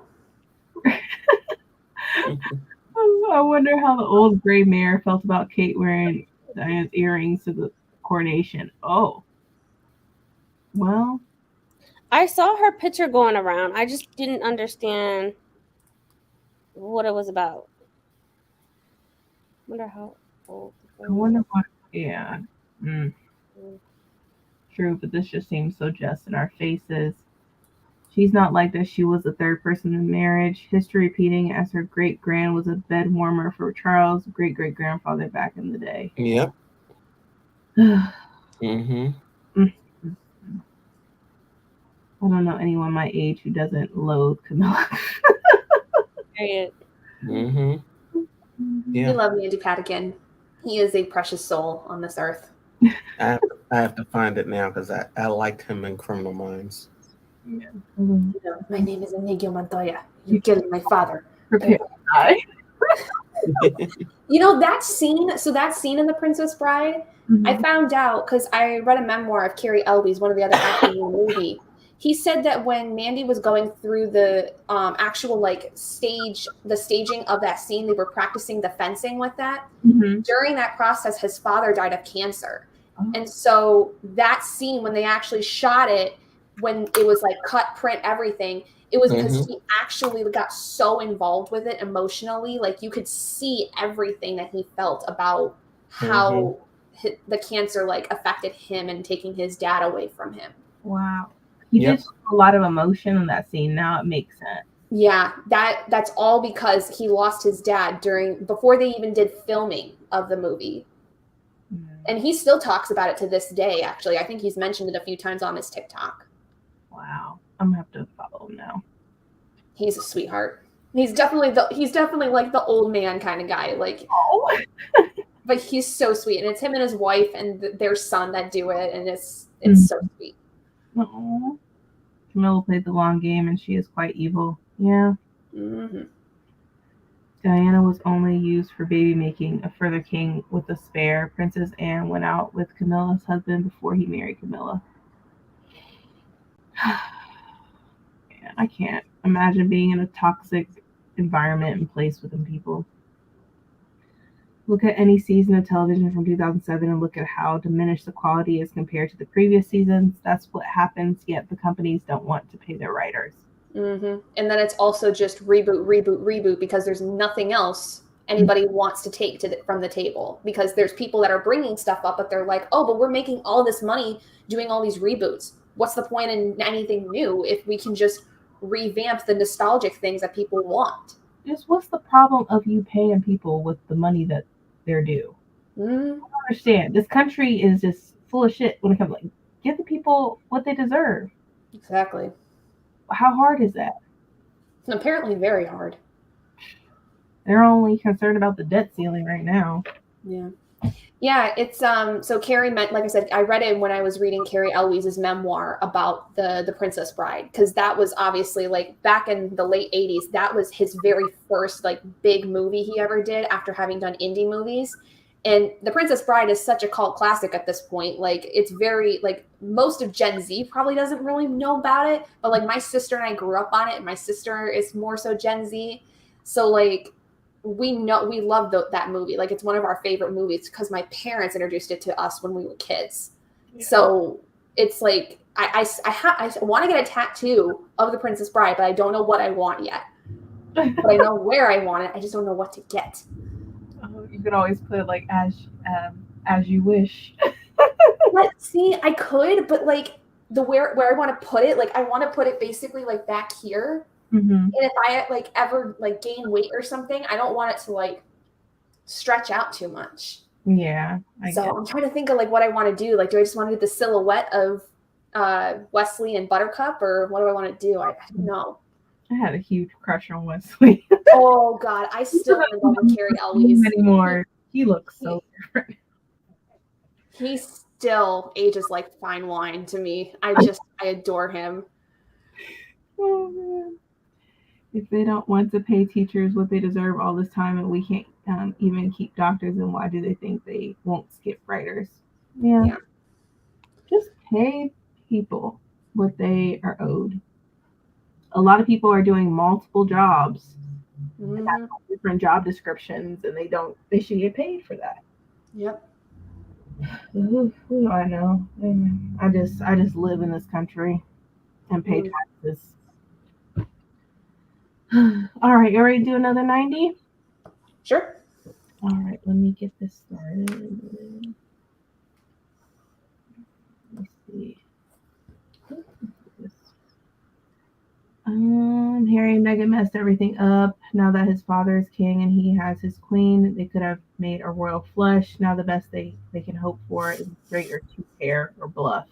I wonder how the old gray mare felt about Kate wearing Diana's earrings to the coronation. Oh. Well, I saw her picture going around. I just didn't understand what it was about. Wonder how old. I wonder what. Yeah. True, but this just seems so just in our faces. She's not like that. She was the third person in marriage. History repeating as her great grand was a bed warmer for Charles' great great grandfather back in the day. Yep. Mm-hmm. I don't know anyone my age who doesn't loathe Camilla. Period. Mm-hmm. We Yeah. love Mandy Patinkin. He is a precious soul on this earth. I have to find it now because I liked him in Criminal Minds. Yeah. You know, my name is Inigo Montoya. You killed my father. Prepare to die. You know, that scene, so that scene in The Princess Bride, I found out because I read a memoir of Carrie Elwes, one of the other actors in the movie. He said that when Mandy was going through the actual like the staging of that scene, they were practicing the fencing with that. Mm-hmm. During that process, his father died of cancer. Oh. And so that scene, when they actually shot it, when it was like cut, print, everything, it was because he actually got so involved with it emotionally. Like you could see everything that he felt about how the cancer like affected him and taking his dad away from him. Wow. He did a lot of emotion in that scene. Now it makes sense. Yeah, that's all because he lost his dad before they even did filming of the movie. And he still talks about it to this day, actually. I think he's mentioned it a few times on his TikTok. Wow. I'm gonna have to follow him now. He's a sweetheart. He's definitely like the old man kind of guy. Like, but he's so sweet. And it's him and his wife and their son that do it, and it's so sweet. Aww. Camilla played the long game and she is quite evil. Yeah. Mm-hmm. Diana was only used for baby making. A further king with a spare. Princess Anne went out with Camilla's husband before he married Camilla. Yeah, I can't imagine being in a toxic environment and place with them people. Look at any season of television from 2007 and look at how diminished the quality is compared to the previous seasons. That's what happens, yet the companies don't want to pay their writers. And then it's also just reboot because there's nothing else anybody wants to take from the table, because there's people that are bringing stuff up, but they're like, oh, but we're making all this money doing all these reboots. What's the point in anything new if we can just revamp the nostalgic things that people want? Just what's the problem of you paying people with the money that they're due? I don't understand. This country is just full of shit when it comes, like, give the people what they deserve. Exactly. How hard is that? And apparently very hard. They're only concerned about the debt ceiling right now. Yeah, it's so Carrie meant, like I said, I read it when I was reading Carrie Eloise's memoir about the Princess Bride, because that was obviously, like, back in the late 80s, that was his very first, like, big movie he ever did after having done indie movies. And The Princess Bride is such a cult classic at this point. Like, it's very, like, most of Gen Z probably doesn't really know about it, but, like, my sister and I grew up on it, and my sister is more so Gen Z. So, like, we love that movie. Like, it's one of our favorite movies because my parents introduced it to us when we were kids. Yeah. So it's like I want to get a tattoo of The Princess Bride, but I don't know what I want yet. But I know where I want it. I just don't know what to get. You could always put, like, as you wish. But see, I could, but, like, where I want to put it, like, I want to put it basically, like, back here. And if I, like, ever, like, gain weight or something, I don't want it to, like, stretch out too much. Yeah. So I'm trying to think of, like, what I want to do. Like, do I just want to do the silhouette of Wesley and Buttercup, or what do I want to do? I don't know. I had a huge crush on Wesley. Oh God, I still am in love with Carrie Eloise anymore. He looks so different. He still ages like fine wine to me. I adore him. Oh man. If they don't want to pay teachers what they deserve all this time, and we can't even keep doctors, then why do they think they won't skip writers? Yeah. Just pay people what they are owed. A lot of people are doing multiple jobs, have different job descriptions, and they should get paid for that. Yep. Who do I know? I just live in this country and pay taxes. All right, you ready to do another 90? Sure. All right, let me get this started. Let's see. Harry and Meghan messed everything up. Now that his father is king and he has his queen, they could have made a royal flush. Now the best they can hope for is great or tooth hair or bluff.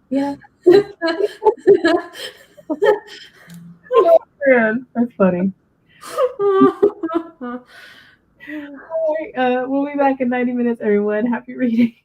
Yeah. Oh, man, that's funny. All right, we'll be back in 90 minutes, everyone. Happy reading.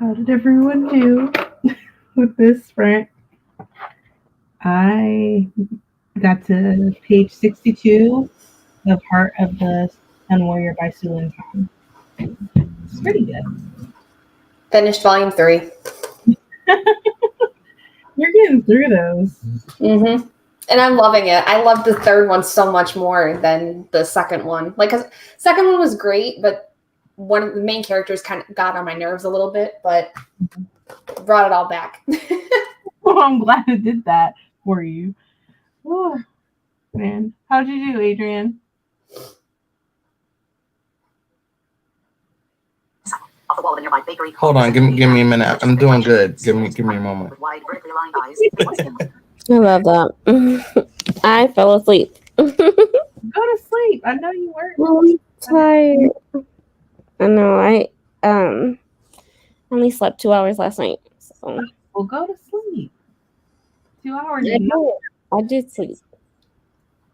how did everyone do with this sprint? I got to page 62 of Heart of the Sun Warrior by Sulin Tong. It's pretty good. Finished volume 3. You're getting through those. Mm-hmm. And I'm loving it. I love the third one so much more than the second one. Like, 'cause second one was great, but one of the main characters kind of got on my nerves a little bit, but brought it all back. Oh, I'm glad it did that for you. Oh, man. How'd you do, Adrian? Off the wall of a nearby bakery. Hold on, give me a minute. I'm doing good. Give me a moment. With wide, vertically aligned eyes. What's him? I love that. I fell asleep. Go to sleep. I know you were. I'm tired. I know. I only slept 2 hours last night. So Well, go to sleep. 2 hours I is not, did. I did sleep.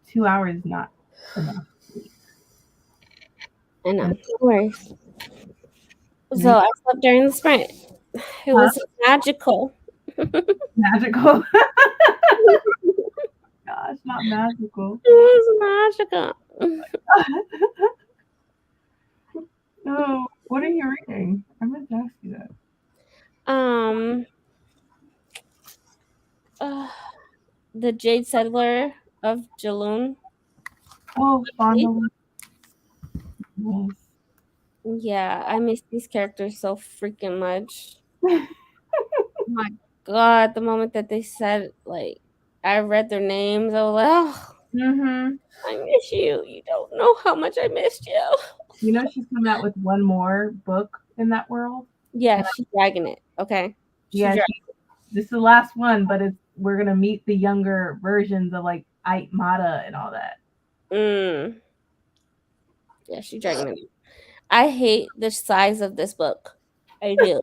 2 hours is not enough. I know. No worries. So I slept during the sprint. It was magical. Magical. Gosh, not magical. It was magical. Oh, what are you reading? I meant to ask you that. The Jade Settler of Jaloon. Oh, finally. Yes. Yeah, I miss these characters so freaking much. My God, the moment that they said, like, I read their names, I was like, oh, Mm-hmm. I miss you. You don't know how much I missed you. You know she's coming out with one more book in that world? Yeah, she's dragging it. Okay. Yeah, this is the last one, but we're gonna meet the younger versions of like Ait Mata and all that. Yeah, she's dragging it. I hate the size of this book. I do.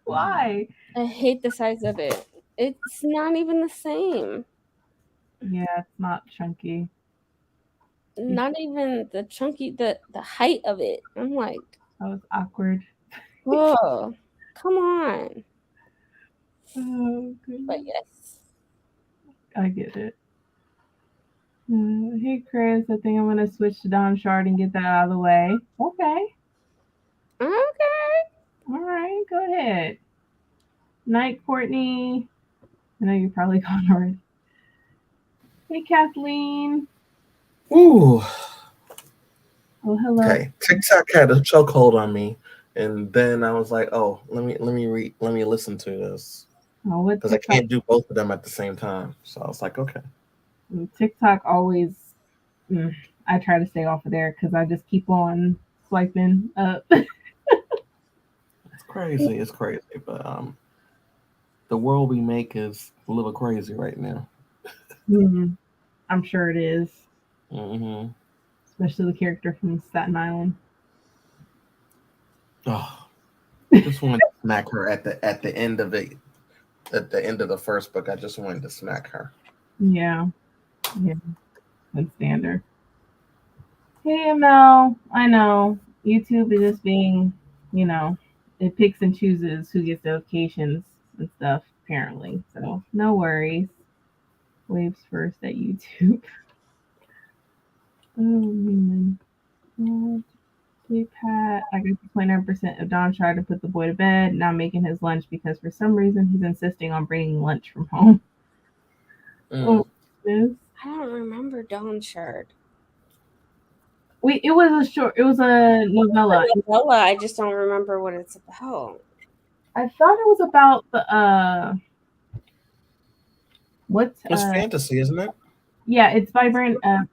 Why? I hate the size of it. It's not even the same. Yeah, it's not chunky. Not even the chunky, the height of it. I'm like, That was awkward. oh, come on. Oh, goodness. But yes. I get it. Hey, Chris, I think I'm going to switch to Don Shard and get that out of the way. Okay. All right, go ahead. Night, Courtney. I know you're probably gone already. Hey, Kathleen. Ooh. Oh, hello. Okay. TikTok had a chokehold on me, and then I was like, "Oh, let me listen to this," Oh, what because I can't do both of them at the same time. So I was like, "Okay." TikTok always. I try to stay off of there because I just keep on swiping up. It's crazy. It's crazy, but the world we make is a little crazy right now. I'm sure it is. Mm-hmm. Especially the character from Staten Island. Oh, I just wanted to smack her at the end of it. At the end of the first book, I just wanted to smack her. Yeah. That's standard. Hey, Mel. I know YouTube is just being, it picks and chooses who gets notifications and stuff. Apparently, so no worries. Waves first at YouTube. Oh man. Hey Pat, I got 29% of Don tried to put the boy to bed, now making his lunch because for some reason he's insisting on bringing lunch from home. Oh, this. I don't remember Dawn Shard. It was a novella. Novella, I just don't remember what it's about. I thought it was about the what's It's fantasy, isn't it? Yeah, it's by Brandon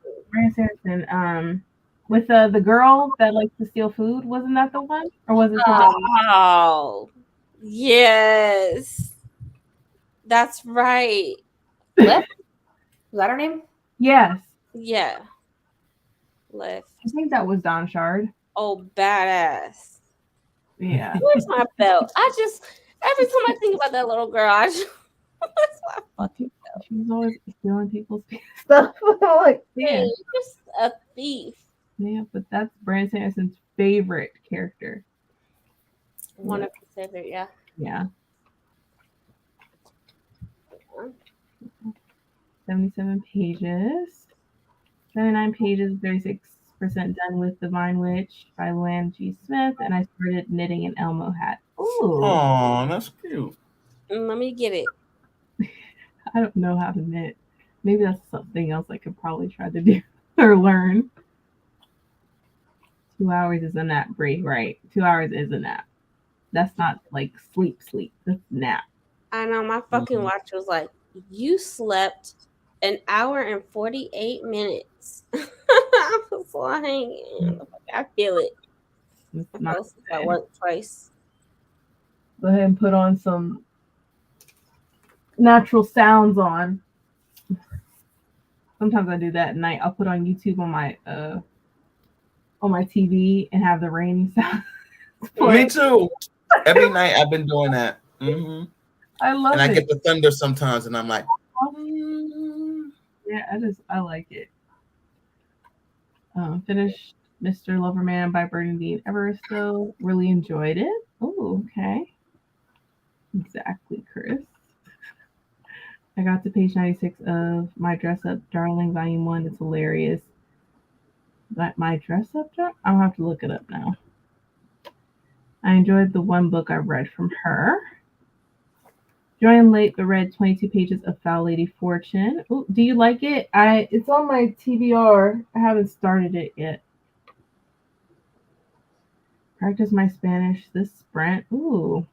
Sanderson. With the girl that likes to steal food, wasn't that the one? Or was it Oh, yes. That's right. Lif? Was that her name? Yes. Yeah. Lif. I think that was Don Shard. Oh, badass. Yeah. Where's my belt? Every time I think about that little girl, where's my fucking belt? She was always stealing people's stuff. Like, yeah. Hey, just a thief. Yeah, but that's Brandon Sanderson's favorite character. Want to consider, yeah. Yeah. 77 pages. 79 pages, 36% done with Divine Witch by Luann G. Smith, and I started knitting an Elmo hat. Ooh, Oh, that's cute. Let me get it. I don't know how to knit. Maybe that's something else I could probably try to do or learn. 2 hours is a nap break, right? 2 hours is a nap. That's not like sleep. That's nap. I know my fucking watch was like, you slept an hour and 48 minutes. I was like, I feel it. It's I not fell asleep at good. work twice. Go ahead and put on some natural sounds on. Sometimes I do that at night. I'll put on YouTube on my TV and have the rainy sound. Me too. Every night I've been doing that. Mm-hmm. I love And I it. get the thunder sometimes, and I'm like, Yeah, I like it. Finished Mr. Loverman by Bernadine Everisto. Really enjoyed it. Oh, okay. Exactly, Chris. I got to page 96 of My Dress Up Darling, Volume 1. It's hilarious. But My Dress Up Darling? I'll have to look it up now. I enjoyed the one book I read from her. Joined late but read 22 pages of Foul Lady Fortune. Ooh, do you like it? It's on my TBR. I haven't started it yet. Practice my Spanish this sprint. Ooh.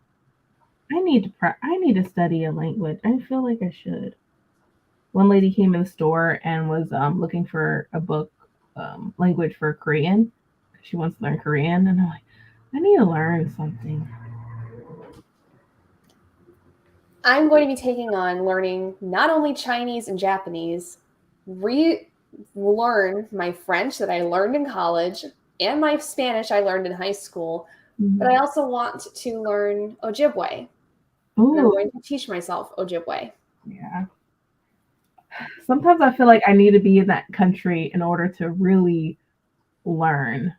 I need to study a language. I feel like I should. One lady came in the store and was looking for a book language for Korean. She wants to learn Korean, and I'm like, I need to learn something. I'm going to be taking on learning not only Chinese and Japanese, relearn my French that I learned in college and my Spanish I learned in high school, but I also want to learn Ojibwe. And I'm Ooh, going to teach myself Ojibwe. yeah. Sometimes I feel like I need to be in that country in order to really learn.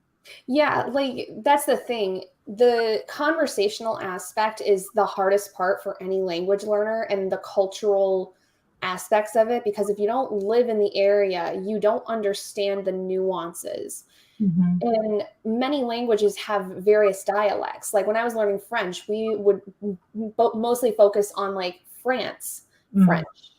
Yeah, like that's the thing. The conversational aspect is the hardest part for any language learner, and the cultural aspects of it, because if you don't live in the area, you don't understand the nuances. Mhm. And many languages have various dialects. Like when I was learning French, we would mostly focus on like France Mhm. French,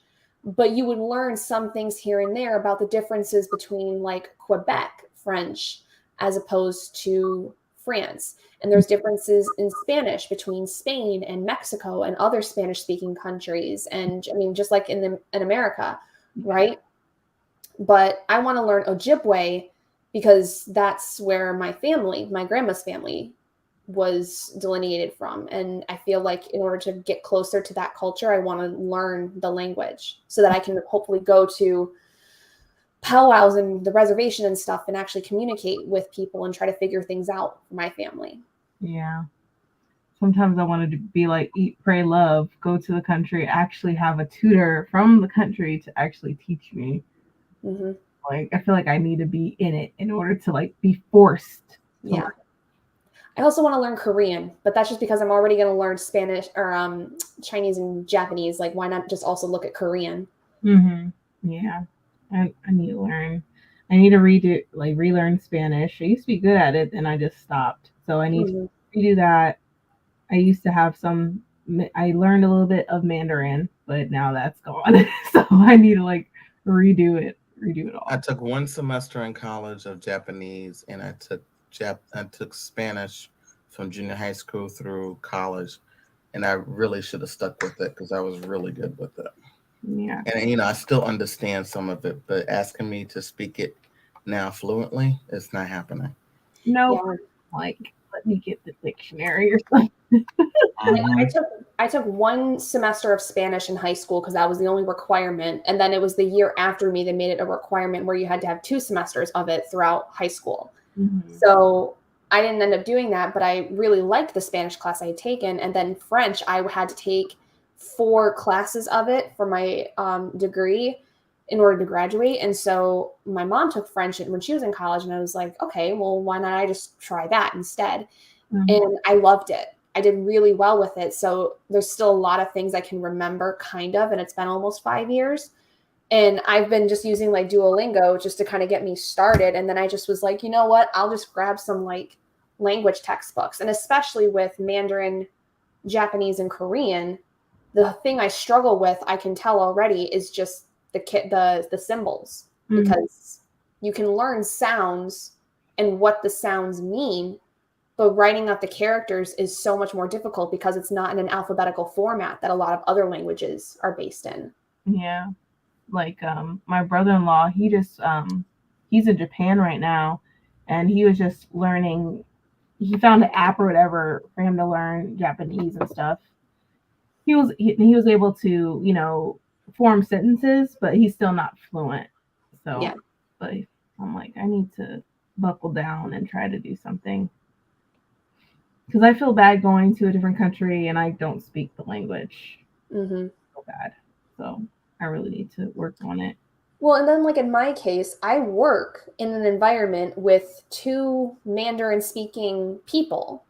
but you would learn some things here and there about the differences between like Quebec French as opposed to France. And there's differences in Spanish between Spain and Mexico and other Spanish speaking countries. And I mean, just like in America, right? But I want to learn Ojibwe because that's where my family, my grandma's family, was delineated from. And I feel like in order to get closer to that culture, I want to learn the language so that I can hopefully go to powwows and the reservation and stuff and actually communicate with people and try to figure things out for my family. Yeah. Sometimes I wanted to be like Eat, Pray, Love, go to the country, actually have a tutor from the country to actually teach me. Mm-hmm. Like I feel like I need to be in it in order to like be forced to Yeah. learn. I also want to learn Korean, but that's just because I'm already going to learn Spanish or Chinese and Japanese. Like, why not just also look at Korean? Mm-hmm. Yeah, I need to learn. I need to relearn Spanish. I used to be good at it, and I just stopped. So I need to redo that. I used to have I learned a little bit of Mandarin, but now that's gone. So I need to like redo it all. I took one semester in college of Japanese, and I took Spanish from junior high school through college, and I really should have stuck with it because I was really good with it. Yeah. And I still understand some of it, but asking me to speak it now fluently, it's not happening. No, like let me get the dictionary or something. I took one semester of Spanish in high school because that was the only requirement. And then it was the year after me, they made it a requirement where you had to have 2 semesters of it throughout high school. Mm-hmm. So I didn't end up doing that, but I really liked the Spanish class I had taken. And then French, I had to take 4 classes of it for my degree in order to graduate. And so my mom took French when she was in college, and I was like, okay, well, why not I just try that instead? Mm-hmm. And I loved it. I did really well with it. So there's still a lot of things I can remember kind of, and it's been almost 5 years. And I've been just using like Duolingo just to kind of get me started. And then I just was like, you know what? I'll just grab some like language textbooks. And especially with Mandarin, Japanese, and Korean, the thing I struggle with, I can tell already, is just the symbols, because you can learn sounds and what the sounds mean, but writing out the characters is so much more difficult because it's not in an alphabetical format that a lot of other languages are based in. Yeah. Like my brother-in-law, he just he's in Japan right now, and he was just learning. He found an app or whatever for him to learn Japanese and stuff. He was able to, you know, form sentences, but he's still not fluent. So Yeah. but I'm like, I need to buckle down and try to do something, because I feel bad going to a different country and I don't speak the language. Mm-hmm. So bad. So I really need to work on it. Well, and then like in my case, I work in an environment with 2 Mandarin speaking people,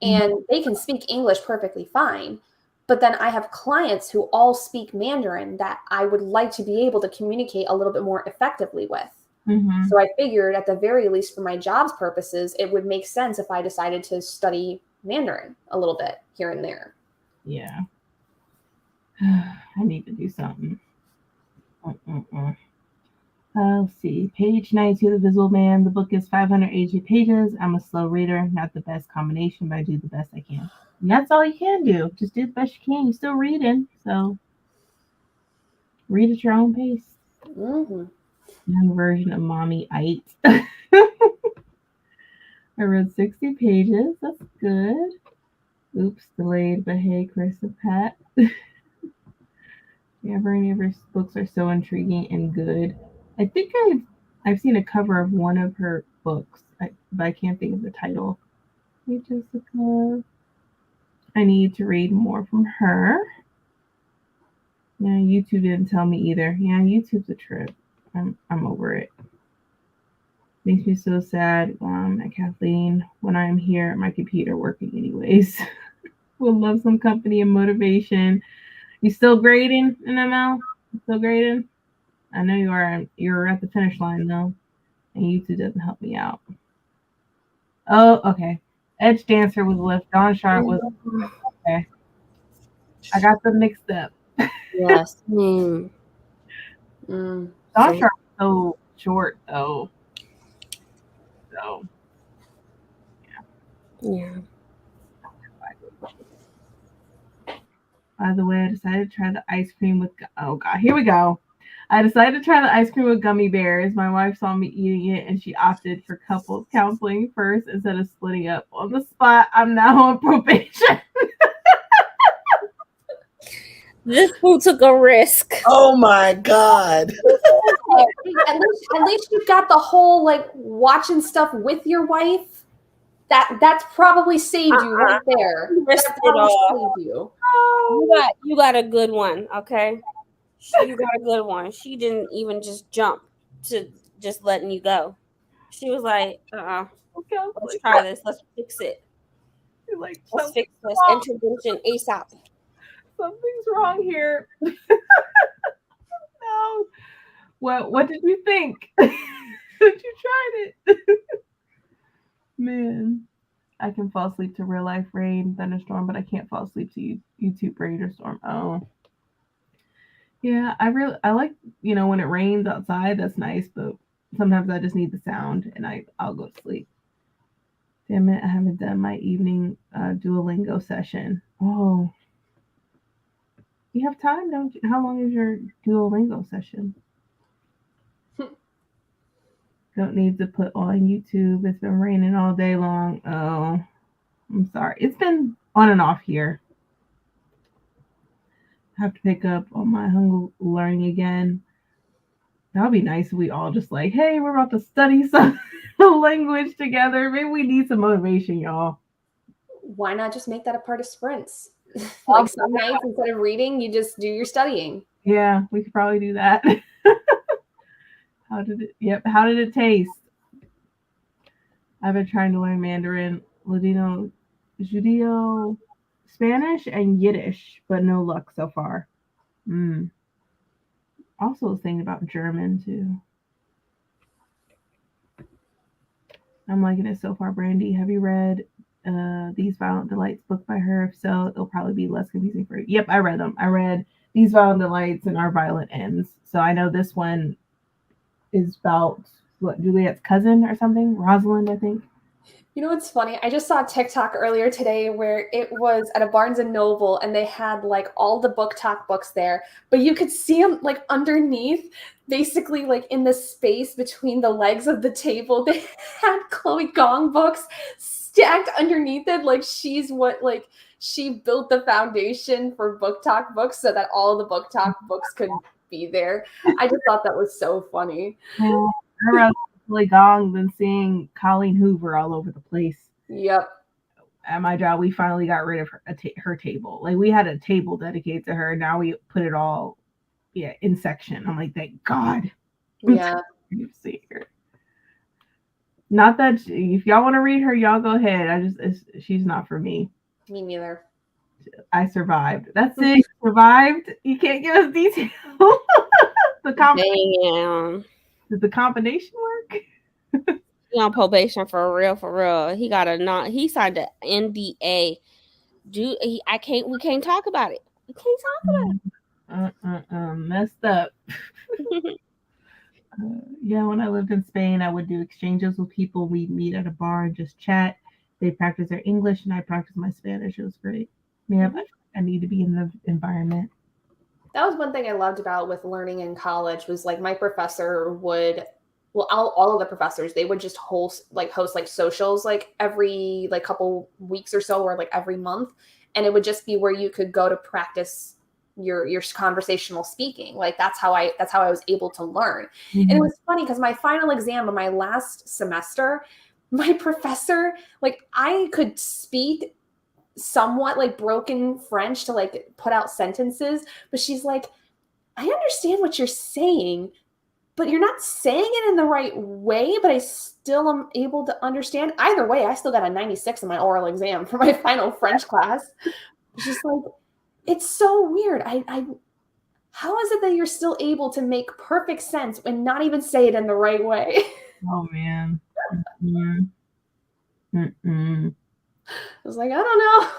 and they can speak English perfectly fine. But then I have clients who all speak Mandarin that I would like to be able to communicate a little bit more effectively with. Mm-hmm. So I figured at the very least for my job's purposes, it would make sense if I decided to study Mandarin a little bit here and there. Yeah. I need to do something. Let's see. Page 92 of The Visible Man. The book is 580 pages. I'm a slow reader. Not the best combination, but I do the best I can. And that's all you can do. Just do the best you can. You're still reading. So read at your own pace. Mm-hmm. Young version of Mommy Ite. I read 60 pages. That's good. Oops, delayed, but hey, Chris and Pat. Yeah, any of her books are so intriguing and good. I think I've seen a cover of one of her books, but I can't think of the title. Hey, Jessica. I need to read more from her. Yeah, YouTube didn't tell me either. Yeah, YouTube's a trip. I'm over it. Makes me so sad at Kathleen when I'm here at my computer working anyways. Would love some company and motivation. You still grading in ML? Still grading? I know you are. You're at the finish line though, and YouTube doesn't help me out. Oh, okay. Edge Dancer was left. Dawn Sharp was okay. I got them mixed up. Yes. Mm. Dawn Sharp was so short though. So Yeah. by the way, I decided to try the ice cream with. Oh god, here we go. I decided to try the ice cream with gummy bears. My wife saw me eating it, and she opted for couples counseling first instead of splitting up on the spot. I'm now on probation. This fool took a risk. Oh my God. At least you've got the whole like watching stuff with your wife. That's probably saved you right there. Risked That it probably all. saved you. You got a good one, okay? You got a good one. She didn't even just jump to just letting you go. She was like, Okay, I was let's like, try this. Let's fix it. you're like, Let's fix this. wrong. Intervention ASAP. Something's wrong here. No. What did you think? You tried it. Man, I can fall asleep to real life rain, thunderstorm, but I can't fall asleep to YouTube rain or storm. Oh. Yeah, I like, when it rains outside, that's nice, but sometimes I just need the sound and I'll go to sleep. Damn it, I haven't done my evening Duolingo session. Oh. You have time, don't you? How long is your Duolingo session? Don't need to put on YouTube. It's been raining all day long. Oh, I'm sorry. It's been on and off here. I have to pick up on my Hangul learning again. That would be nice if we all just like, hey, we're about to study some language together. Maybe we need some motivation, y'all. Why not just make that a part of sprints? Like some nights instead of reading, you just do your studying. Yeah, we could probably do that. How did it taste? I've been trying to learn Mandarin. Ladino Judeo Spanish and Yiddish, but no luck so far. Also was thinking about German too. I'm liking it so far. Brandy, have you read These Violent Delights book by her? If so, it'll probably be less confusing for you. Yep, I read them. I read These Violent Delights and Our Violent Ends. So I know this one is about what, Juliet's cousin or something? Rosalind, I think. You know what's funny? I just saw a TikTok earlier today where it was at a Barnes and Noble and they had like all the Book Talk books there, but you could see them like underneath, basically like in the space between the legs of the table. They had Chloe Gong books stacked underneath it, like she's what like she built the foundation for Book Talk books so that all the Book Talk books could be there. I just thought that was so funny. Yeah, I read Chloe Gong than seeing Colleen Hoover all over the place. Yep. At my job, we finally got rid of her table. Like we had a table dedicated to her. Now we put it all, in section. I'm like, thank God. Yeah. You see her. Not that if y'all want to read her, y'all go ahead. She's not for me. Me neither. I survived. That's it. Survived. You can't give us details. Damn. Did the combination work? He on probation for real. He got he signed an NDA. We can't talk about it. We can't talk about it. Messed up. When I lived in Spain, I would do exchanges with people. We'd meet at a bar and just chat. They practice their English and I practice my Spanish. It was great. Yeah, but I need to be in the environment. That was one thing I loved about with learning in college was like my professor would, all of the professors, they would just host like socials like every like couple weeks or so or like every month. And it would just be where you could go to practice your conversational speaking. Like that's how I was able to learn. Mm-hmm. And it was funny because my final exam of my last semester, my professor, like I could speak somewhat like broken French to like put out sentences, but she's like, I understand what you're saying, but you're not saying it in the right way, but I still am able to understand. Either way, I still got a 96 in my oral exam for my final French class. She's like, it's so weird. How is it that you're still able to make perfect sense and not even say it in the right way? Oh man. I was like, I don't know.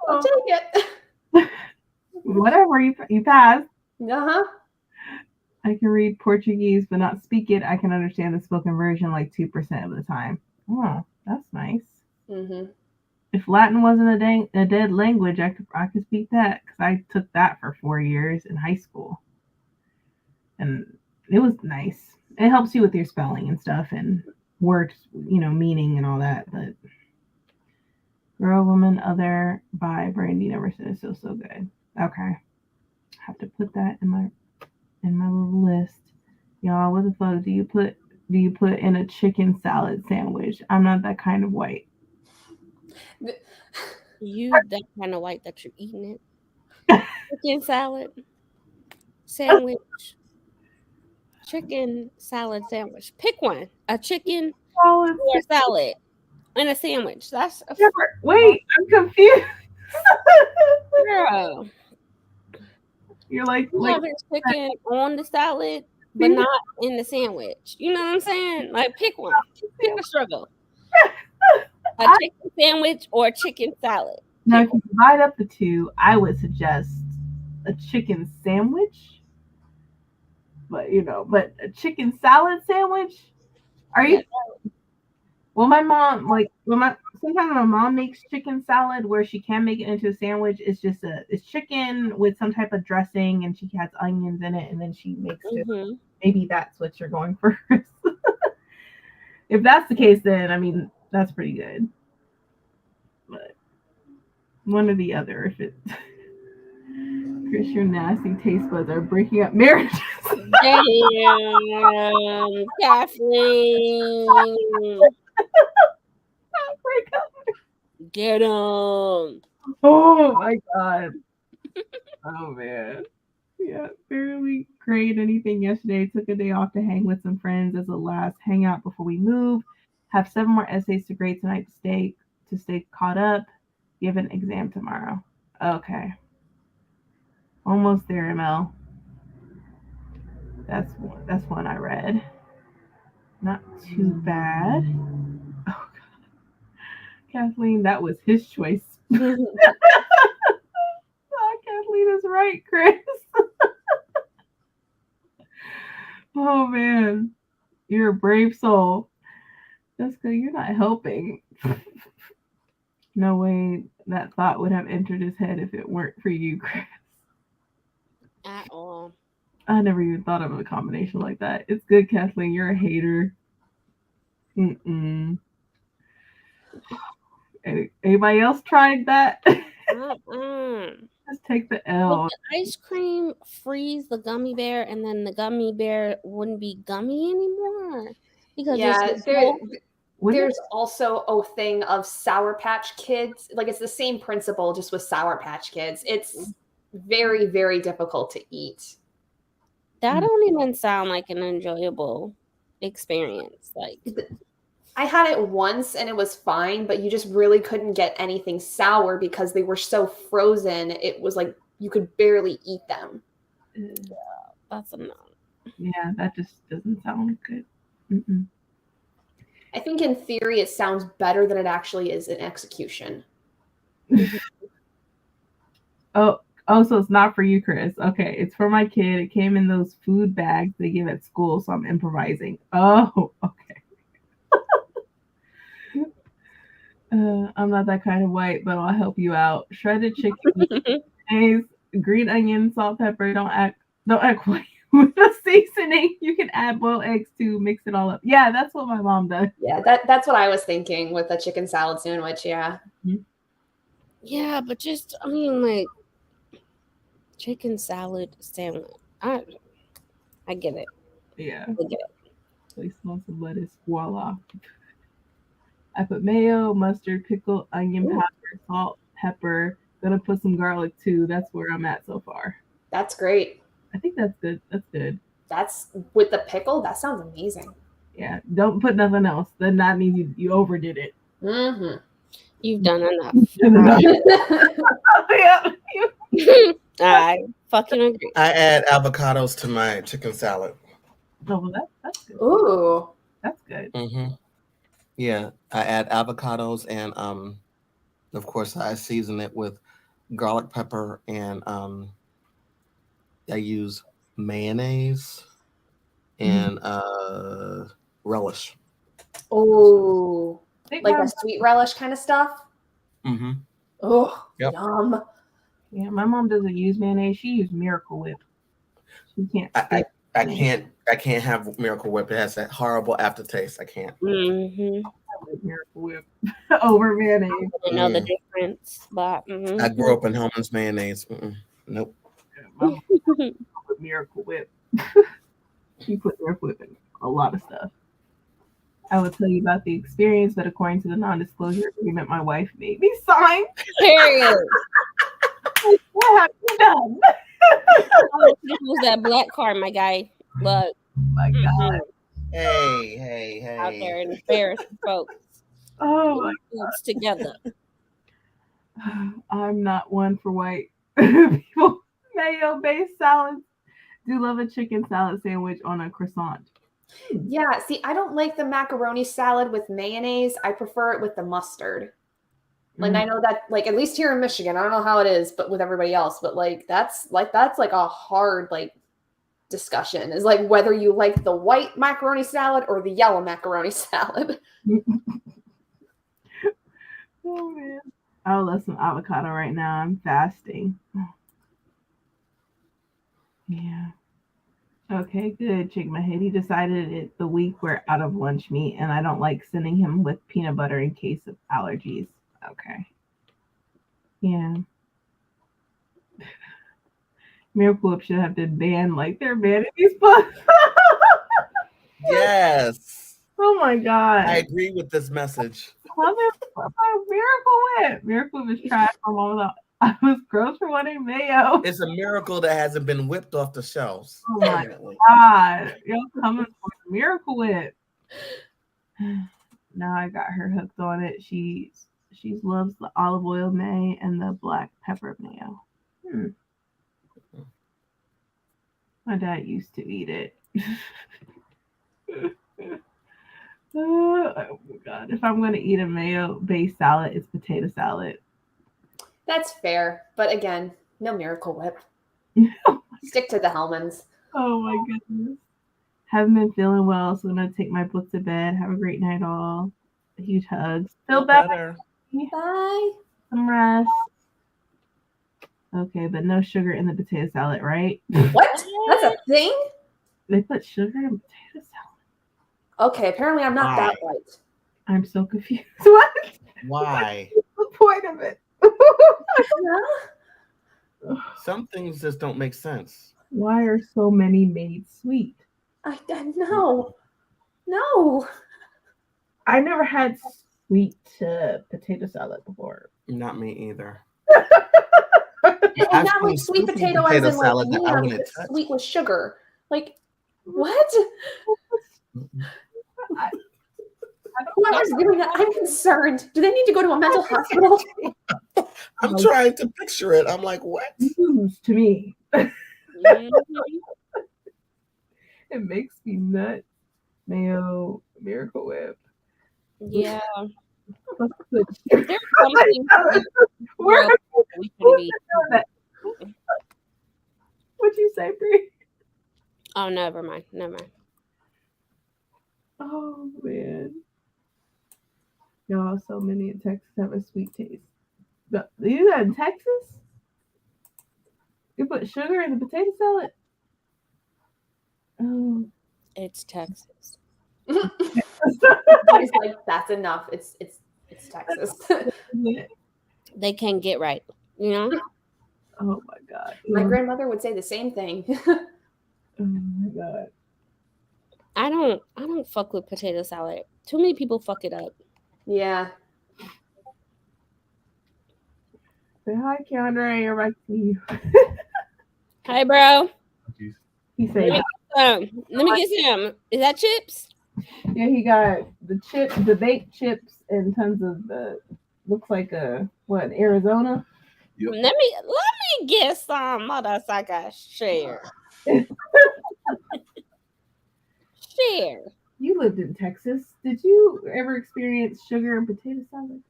I'll take it. Whatever, you passed. Uh-huh. I can read Portuguese, but not speak it. I can understand the spoken version like 2% of the time. Oh, that's nice. Mm-hmm. If Latin wasn't a dead language, I could speak that because I took that for 4 years in high school. And it was nice. It helps you with your spelling and stuff and words, meaning and all that. But Girl, Woman, Other by Brandy Never Said So good. Okay. Have to put that in my little list. Y'all, what the fuck do you put in a chicken salad sandwich? I'm not that kind of white. You that kind of white that you're eating it. Chicken salad sandwich. Chicken salad sandwich. Pick one. A chicken or a salad and a sandwich. That's wait, I'm confused. Girl. You're like chicken on the salad, but not in the sandwich. You know what I'm saying? Like pick one. Pick a struggle. A chicken sandwich or a chicken salad. Now, if you divide up the two, I would suggest a chicken sandwich. But a chicken salad sandwich? Are you? Well, my mom, sometimes my mom makes chicken salad where she can make it into a sandwich. It's just it's chicken with some type of dressing and she has onions in it and then she makes it. Maybe that's what you're going for. If that's the case, then I mean that's pretty good. But one or the other, if it's Chris, your nasty taste buds are breaking up marriages. Damn, Kathleen. Get him. Oh my God. Oh man. Yeah, barely created anything yesterday. Took a day off to hang with some friends as a last hangout before we move. Have 7 more essays to grade tonight to stay caught up. Give an exam tomorrow. Okay. Almost there, ML. That's one I read. Not too bad. Oh God. Kathleen, that was his choice. Oh, Kathleen is right, Chris. Oh man. You're a brave soul. Jessica, you're not helping. No way that thought would have entered his head if it weren't for you, Chris. At all. I never even thought of a combination like that. It's good, Kathleen. You're a hater. Anybody else tried that? Just take the L. Would the ice cream freeze the gummy bear, and then the gummy bear wouldn't be gummy anymore? Because there's also a thing of Sour Patch Kids. Like, it's the same principle, just with Sour Patch Kids. It's very, very difficult to eat. That don't even sound like an enjoyable experience. Like, I had it once and it was fine, but you just really couldn't get anything sour because they were so frozen. It was like you could barely eat them. Yeah, that's a no. Yeah, that just doesn't sound good. Mm-mm. I think in theory it sounds better than it actually is in execution. Oh, so it's not for you, Chris. Okay, it's for my kid. It came in those food bags they give at school, so I'm improvising. Oh, okay. I'm not that kind of white, but I'll help you out. Shredded chicken, mayonnaise, green onion, salt, pepper. Don't act white with the seasoning. You can add boiled eggs too. Mix it all up. Yeah, that's what my mom does. Yeah, that's what I was thinking with a chicken salad sandwich. Yeah. Yeah, but just like chicken salad sandwich. I get it. Yeah. I get it. Place on some lettuce. Voila. I put mayo, mustard, pickle, onion powder, salt, pepper. Gonna put some garlic too. That's where I'm at so far. That's great. I think that's good. That's good. That's with the pickle. That sounds amazing. Yeah. Don't put nothing else. Then that means you overdid it. Mm-hmm. You've done enough. I fucking agree. I add avocados to my chicken salad. Oh, well, that's good. Ooh. That's good. Mm-hmm. Yeah, I add avocados and of course I season it with garlic pepper and I use mayonnaise and relish. Oh, like a sweet relish kind of stuff. Mm-hmm. Oh, Yep. yum. Yeah, my mom doesn't use mayonnaise. She uses Miracle Whip. She can't. I can't have Miracle Whip. It has that horrible aftertaste. I can't. Mm-hmm. Miracle Whip over mayonnaise. I know the difference, but I grew up in Hellman's mayonnaise. Nope. My mom put Miracle Whip. She put Miracle Whip in a lot of stuff. I will tell you about the experience, but according to the non-disclosure agreement my wife made me sign. Period. What have you done? This was that black card, my guy. Look. Oh my God. Hey. Out there in embarrassing folks. Oh my Foods together. I'm not one for white people. Mayo-based salads. Do love a chicken salad sandwich on a croissant. Yeah, see, I don't like the macaroni salad with mayonnaise. I prefer it with the mustard. Like, I know that, like, at least here in Michigan, I don't know how it is, but with everybody else, but that's a hard discussion, is like whether you like the white macaroni salad or the yellow macaroni salad. Oh man, I would love some avocado right now. I'm fasting. Yeah. Okay, good. Chick Mahid, he decided it the week we're out of lunch meat, and I don't like sending him with peanut butter in case of allergies. Okay. Yeah. Miracle Whip should have been banned like they're banning these books. Yes. Oh my God. I agree with this message. Miracle Whip. Miracle Whip is trash from all the. I was gross for wanting mayo. It's a miracle that hasn't been whipped off the shelves. Oh my God. Y'all coming for the Miracle Whip. now I got her hooked on it. She loves the olive oil mayo and the black pepper mayo. My dad used to eat it. Oh my god! If I'm gonna eat a mayo-based salad, it's potato salad. That's fair, but again, no Miracle Whip. Stick to the Hellmann's. Oh my goodness! Haven't been feeling well, so I'm gonna take my book to bed. Have a great night, all. Huge hugs. Feel better. Bye. Some rest. Okay, but no sugar in the potato salad, right? What? That's a thing? They put sugar in potato salad. Okay, apparently I'm not that right. I'm so confused. What? Why? What's the point of it? Some things just don't make sense. Why are so many made sweet? I no. No. I never had sweet potato salad before. Not me either. And I've not like seen sweet potato as potato in like salad that I yam, wouldn't but touch. sweet with sugar. Like what? Whoever's doing that, I'm concerned. Do they need to go to a mental hospital? I'm trying to picture it. I'm like, what? News to me. Mhm. It makes me nuts. Mayo, Miracle Whip. Yeah. Let's put There's something Where we should be. What'd you say, Bree? Oh, never mind. Never mind. Oh man. Y'all, so many in Texas have a sweet taste. But you got in Texas? You put sugar in the potato salad? Oh. It's Texas. It's like that's enough. It's Texas. They can't get right. You know? Oh my god. My grandmother would say the same thing. Oh my god. I don't fuck with potato salad. Too many people fuck it up. Yeah. Say hi, Keandre. You're back to you. Hi, bro. He said, Let me get some. Is that chips? yeah, he got the baked chips and tons of the looks like Arizona. Yep. Let me get some. Mother sucker. Share. Share. You lived in Texas. Did you ever experience sugar and potato salad?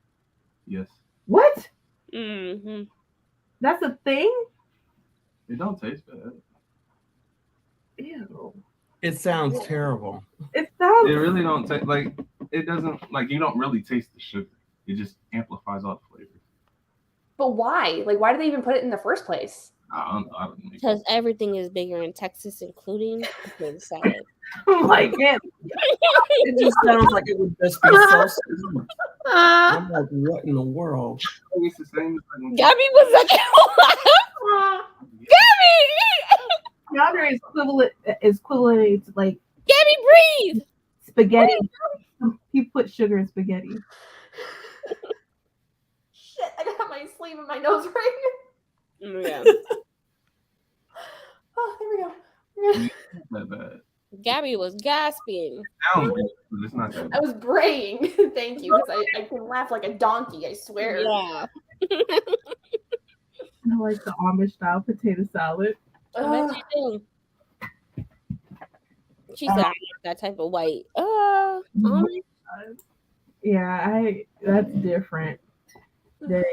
Yes. What? Mm-hmm. That's a thing? It don't taste bad. Ew. It sounds terrible. It sounds It really don't taste like it doesn't like you don't really taste the sugar. It just amplifies all the flavors. But why? Like, why do they even put it in the first place? I don't know. I don't know. Because everything is bigger in Texas, including potato salad. like it. It just sounds like it would just be so sweet. I'm like, what in the world? It's the same as like when Gabby was like, Gabby! Keandre is equivalent to like Gabby, breathe! spaghetti. He put sugar in spaghetti. Shit, I got my sleeve in my nose right here. Yeah. Oh, there we go. that bad. Gabby was gasping. Sounds good, but it's not that I bad. was braying. Thank you. Because I can laugh like a donkey, I swear. Yeah. I like the Amish style potato salad. I bet you do. She said, I like that type of white. Yeah, that's different. That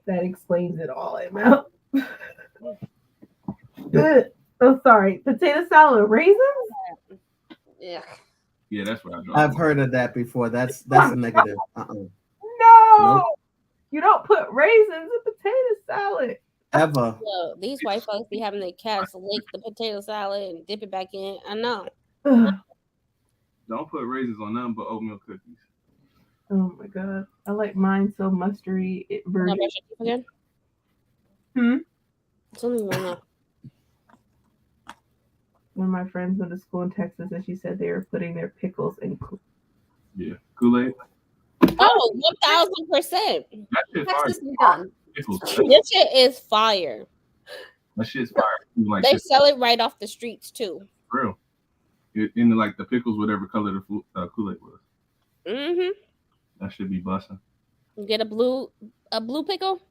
explains it all. Good. Oh, sorry. Potato salad, raisins? Yeah. Yeah, that's what I draw. I've heard of that before. That's a negative. No. Nope. You don't put raisins in potato salad. Ever. So these white folks be having their cats lick the potato salad and dip it back in. I know. Ugh. Don't put raisins on nothing but oatmeal cookies. Oh my god. I like mine so mustardy. It Wanna burns. brush your teeth Hmm? again? It's only one up. One of my friends went to school in Texas and she said they were putting their pickles in Yeah. Kool-Aid. Oh, 1,000%. That shit fire. Texas is done. Pickles. This shit is fire. That shit's fire. Like They shit, sell it right off the streets too. for real. In like the pickles, whatever color the Kool-Aid was. Mm-hmm. That should be busting. You get a blue pickle?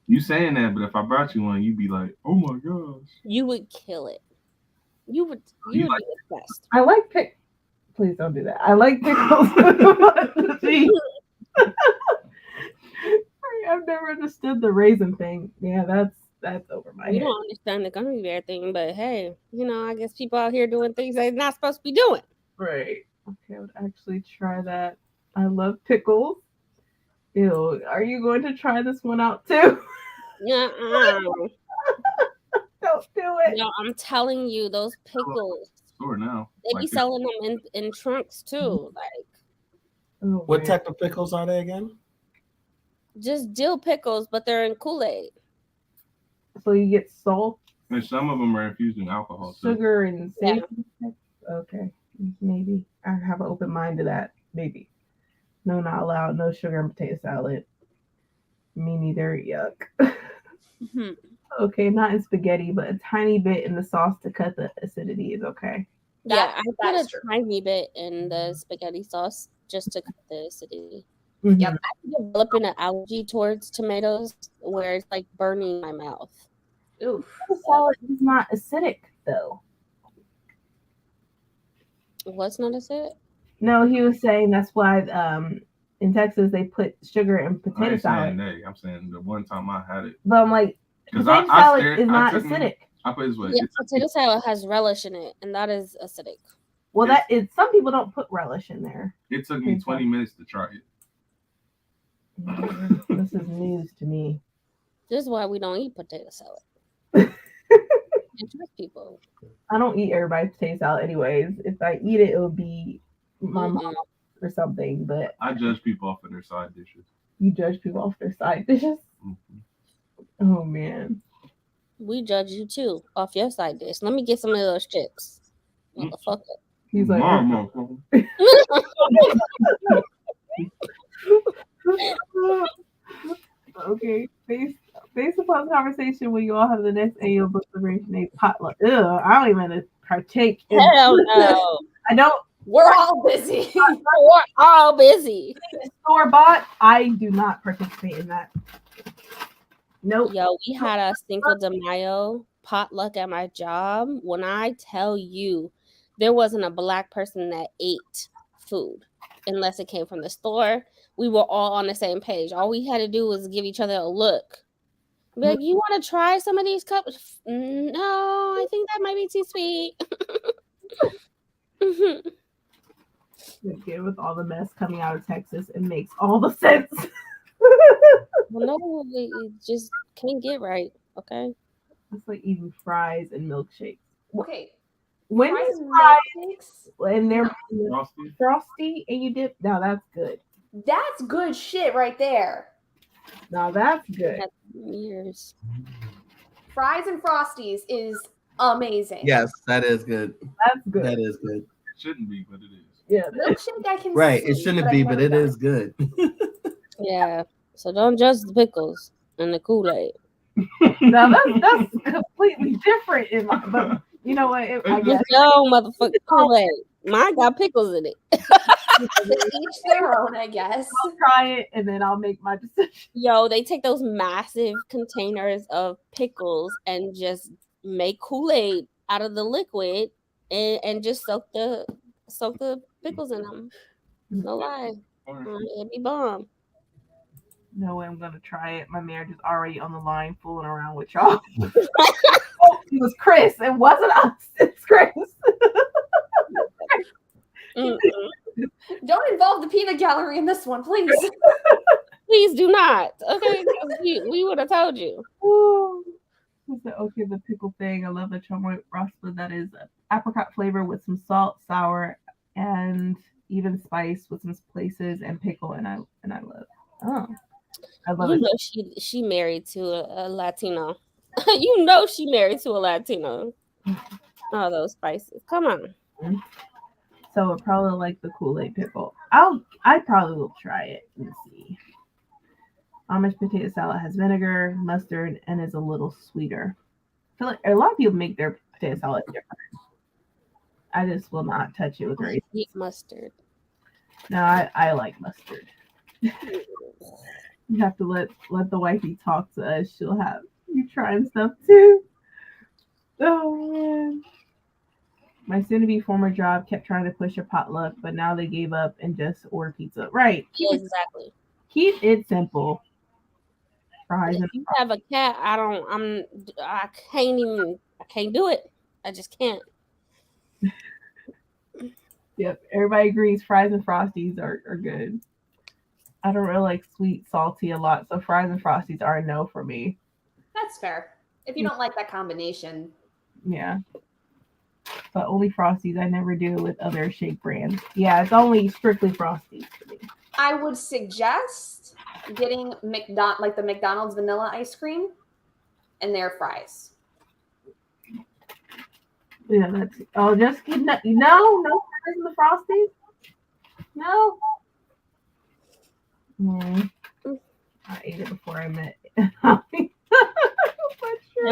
You saying that, but if I brought you one, you'd be like, "Oh my gosh." You would kill it. You would You be obsessed. I like pick. Please don't do that. I like pickles. Gee. I've never understood the raisin thing. Yeah, that's over my We head. don't understand the gummy bear thing, but hey, I guess people out here doing things they're not supposed to be doing. Right. Okay, I would actually try that. I love pickles. Ew. Are you going to try this one out too? Uh-uh. Don't do it. No, I'm telling you, those pickles, Store now. they be selling them in trunks too. Like Oh, What man. type of pickles are they again? just dill pickles, but they're in Kool-Aid. So you get salt, And some of them are infused in alcohol too. sugar, and Yeah. sage. Okay, maybe I have an open mind to that. Maybe. No, not allowed. No sugar and potato salad. Me neither. Yuck. Mhm. Okay, not in spaghetti, but a tiny bit in the sauce to cut the acidity is okay. Yeah, I that put is a true. tiny bit in the spaghetti sauce just to cut the acidity. Mhm. Yep. I'm developing an allergy towards tomatoes where it's like burning my mouth. Oof. The salad is not acidic though. What's not acidic? No, he was saying that's why in Texas they put sugar in I potato ain't saying salad. that. I'm saying the one time I had it. But I'm like, 'Cause potato I salad stared- is I not took me- acidic. I put it this way. Yeah, potato salad has relish in it, and that is acidic. Well, that is some people don't put relish in there. It took me 20 minutes to try it. This is news to me. This is why we don't eat potato salad. Interest people. I don't eat everybody's potato salad anyways. If I eat it, it would be my Mm-mm. mom or something. But I judge people off of their side dishes. you judge people off their side dishes. Mhm. Oh man. We judge you too off your side dish. Let me get some of those chips, motherfucker. He's like, My motherfucker. okay. Based upon the conversation, will you all have the next annual book liberation a potluck? Ugh, I don't even partake in Hell no. I don't We're all busy. We're all busy. store bought. I do not participate in that. Nope. Yo, we had a Cinco de Mayo potluck at my job. When I tell you, there wasn't a black person that ate food unless it came from the store. We were all on the same page. All we had to do was give each other a look. Be like, you want to try some of these cups? No, I think that might be too sweet. Again, with all the mess coming out of Texas, it makes all the sense. Well, no, it just can't get right. Okay. It's like eating fries and milkshakes. Okay. When Fries is and fries milkshakes? and they're Frosty? frosty and you dip? Now that's good. That's good shit right there. Now that's good. That's years. Fries and Frosties is amazing. Yes, that is good. That's good. That is good. It shouldn't be, but it is. Yeah. Milkshake I can Right. It see, shouldn't I've be, but never it done is good. Yeah. So don't judge the pickles and the Kool-Aid. Now that's completely different in my. But you know what? I guess No, motherfucker, Kool-Aid. Mine got pickles in it. Each their own, I guess. I'll try it and then I'll make my decision. Yo, they take those massive containers of pickles and just make Kool-Aid out of the liquid and just soak the pickles in them. No lie. It'd be bomb. No way I'm gonna try it. My marriage is already on the line fooling around with y'all. Oh, it was Chris. It wasn't us. It's Chris. Mm-mm. Don't involve the peanut gallery in this one, please. Please do not. Okay, 'cause we would have told you. Ooh. I said, okay, the pickle thing. I love the chamoy raspa that is apricot flavor with some salt, sour, and even spice with some places and pickle. And I love. Oh, I love You it. know she married to a Latino. You know she married to a Latino. Oh, those spices. Come on. So I probably like the Kool-Aid pickle. I probably will try it and see. Amish potato salad has vinegar, mustard, and is a little sweeter. I feel like a lot of people make their potato salad different. I just will not touch it with raisins. Sweet mustard. No, I like mustard. You have to let the wifey talk to us. She'll have you trying stuff too. Oh man. My soon-to-be former job kept trying to push a potluck, but now they gave up and just order pizza. Right. Exactly. Keep it simple. Fries If and you have a cat, I can't do it. I just can't. yep. Everybody agrees fries and frosties are good. I don't really like sweet, salty a lot, so fries and frosties are a no for me. That's fair. If you don't like that combination, Yeah. But only Frosties. I never do it with other shake brands. Yeah, it's only strictly Frosties for me. I would suggest getting the McDonald's vanilla ice cream and their fries. Yeah, that's just no fries in the Frosties. No. I ate it before I met. It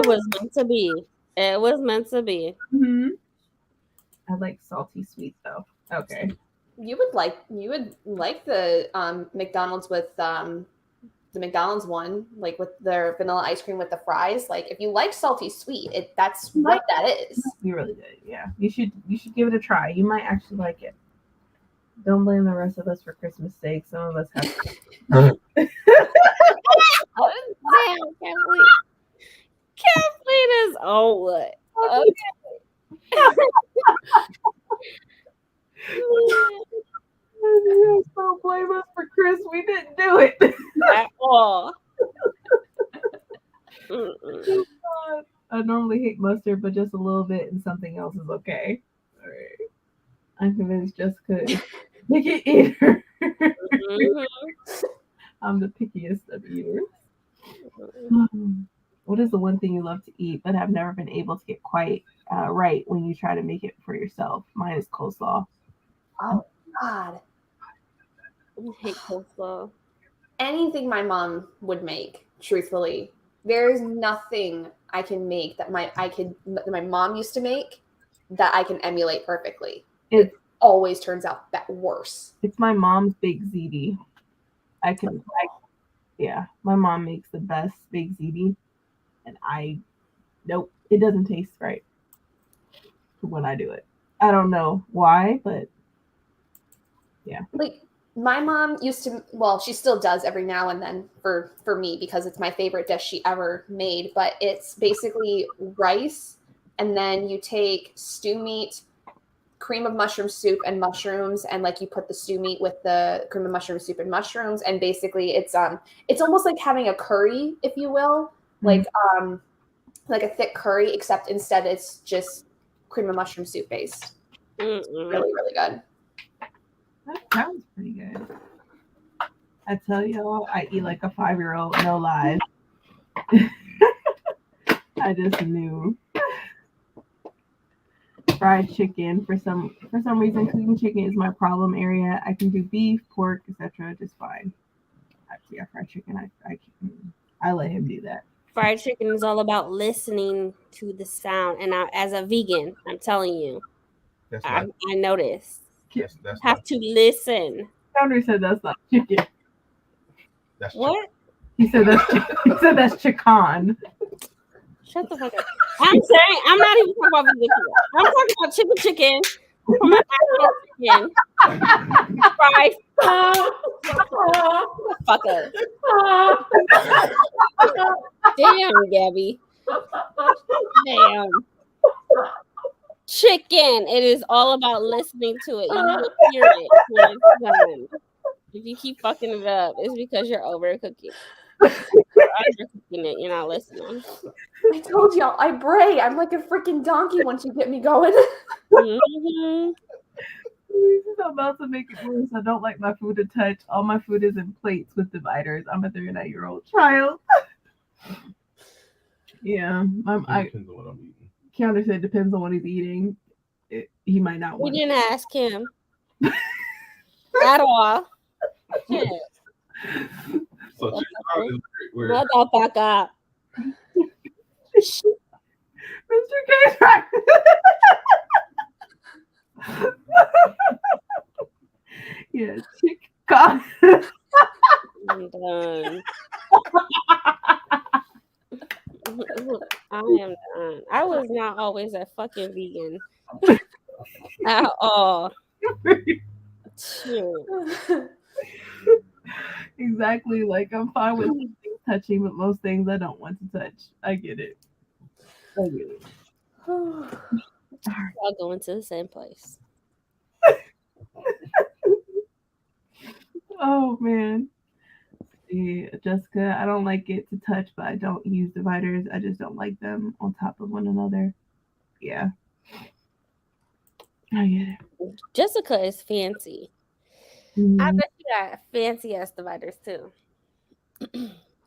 was meant to be. It was meant to be. Mm-hmm. I like salty sweet though. Okay. You would like the McDonald's with the McDonald's one, like with their vanilla ice cream with the fries. Like if you like salty sweet, that's what that is. You really did. Yeah. You should give it a try. You might actually like it. Don't blame the rest of us for Christmas sake. Some of us have Damn, Kathleen is old. Okay. Don't blame us for Chris. We didn't do it. At all. I normally hate mustard, but just a little bit and something else is okay. All right. I'm convinced Jessica is picky eater. I'm the pickiest of eaters. What is the one thing you love to eat but have never been able to get quite right when you try to make it for yourself? Mine is coleslaw. Oh God. I hate coleslaw. Anything my mom would make, truthfully, there's nothing I can make that my mom used to make that I can emulate perfectly. It always turns out worse. It's my mom's baked ziti. Yeah, my mom makes the best baked ziti, and nope, it doesn't taste right when I do it. I don't know why, but yeah. Like my mom used to, well, she still does every now and then for me because it's my favorite dish she ever made, but it's basically rice and then you take stew meat, cream of mushroom soup and mushrooms, and like you put the stew meat with the cream of mushroom soup and mushrooms, and basically it's almost like having a curry, if you will, like a thick curry, except instead it's just cream of mushroom soup based. Really, really good. That sounds pretty good. I tell y'all, I eat like a 5-year-old, no lies. I just knew. Fried chicken. For some reason, cooking chicken is my problem area. I can do beef, pork, etc. just fine. Yeah, fried chicken. I let him do that. Fried chicken is all about listening to the sound, and as a vegan, I'm telling you, I noticed. That's have to listen. Founder said that's not chicken. That's what? He said that's chicken. Shut the fuck up. I'm saying I'm not even talking about vegan chicken. I'm talking about chicken. Chicken. Fried. Fuck up. Damn, Gabby. Damn. Chicken. It is all about listening to it. You will hear it when it's done. If you keep fucking it up, it's because you're overcooking. You're undercooking it. You're not listening. I told y'all, I bray. I'm like a freaking donkey once you get me going. This is about to make it worse. I don't like my food to touch. All my food is in plates with dividers. I'm a 39-year-old child. Yeah, depends on what I'm eating. Counter said depends on what he's eating. He might not want. We didn't ask him at all. Shit. So Motherfucker. Mr. K's right. Yeah, chick cock. I'm done. I am done. I was not always a fucking vegan at all. Shoot. Exactly. Like I'm fine with things touching, but most things I don't want to touch. I get it. I get it. All going to the same place. Oh man. Yeah, Jessica, I don't like it to touch, but I don't use dividers. I just don't like them on top of one another. Yeah. I get it. Jessica is fancy. I Mhm. bet you got fancy ass dividers too.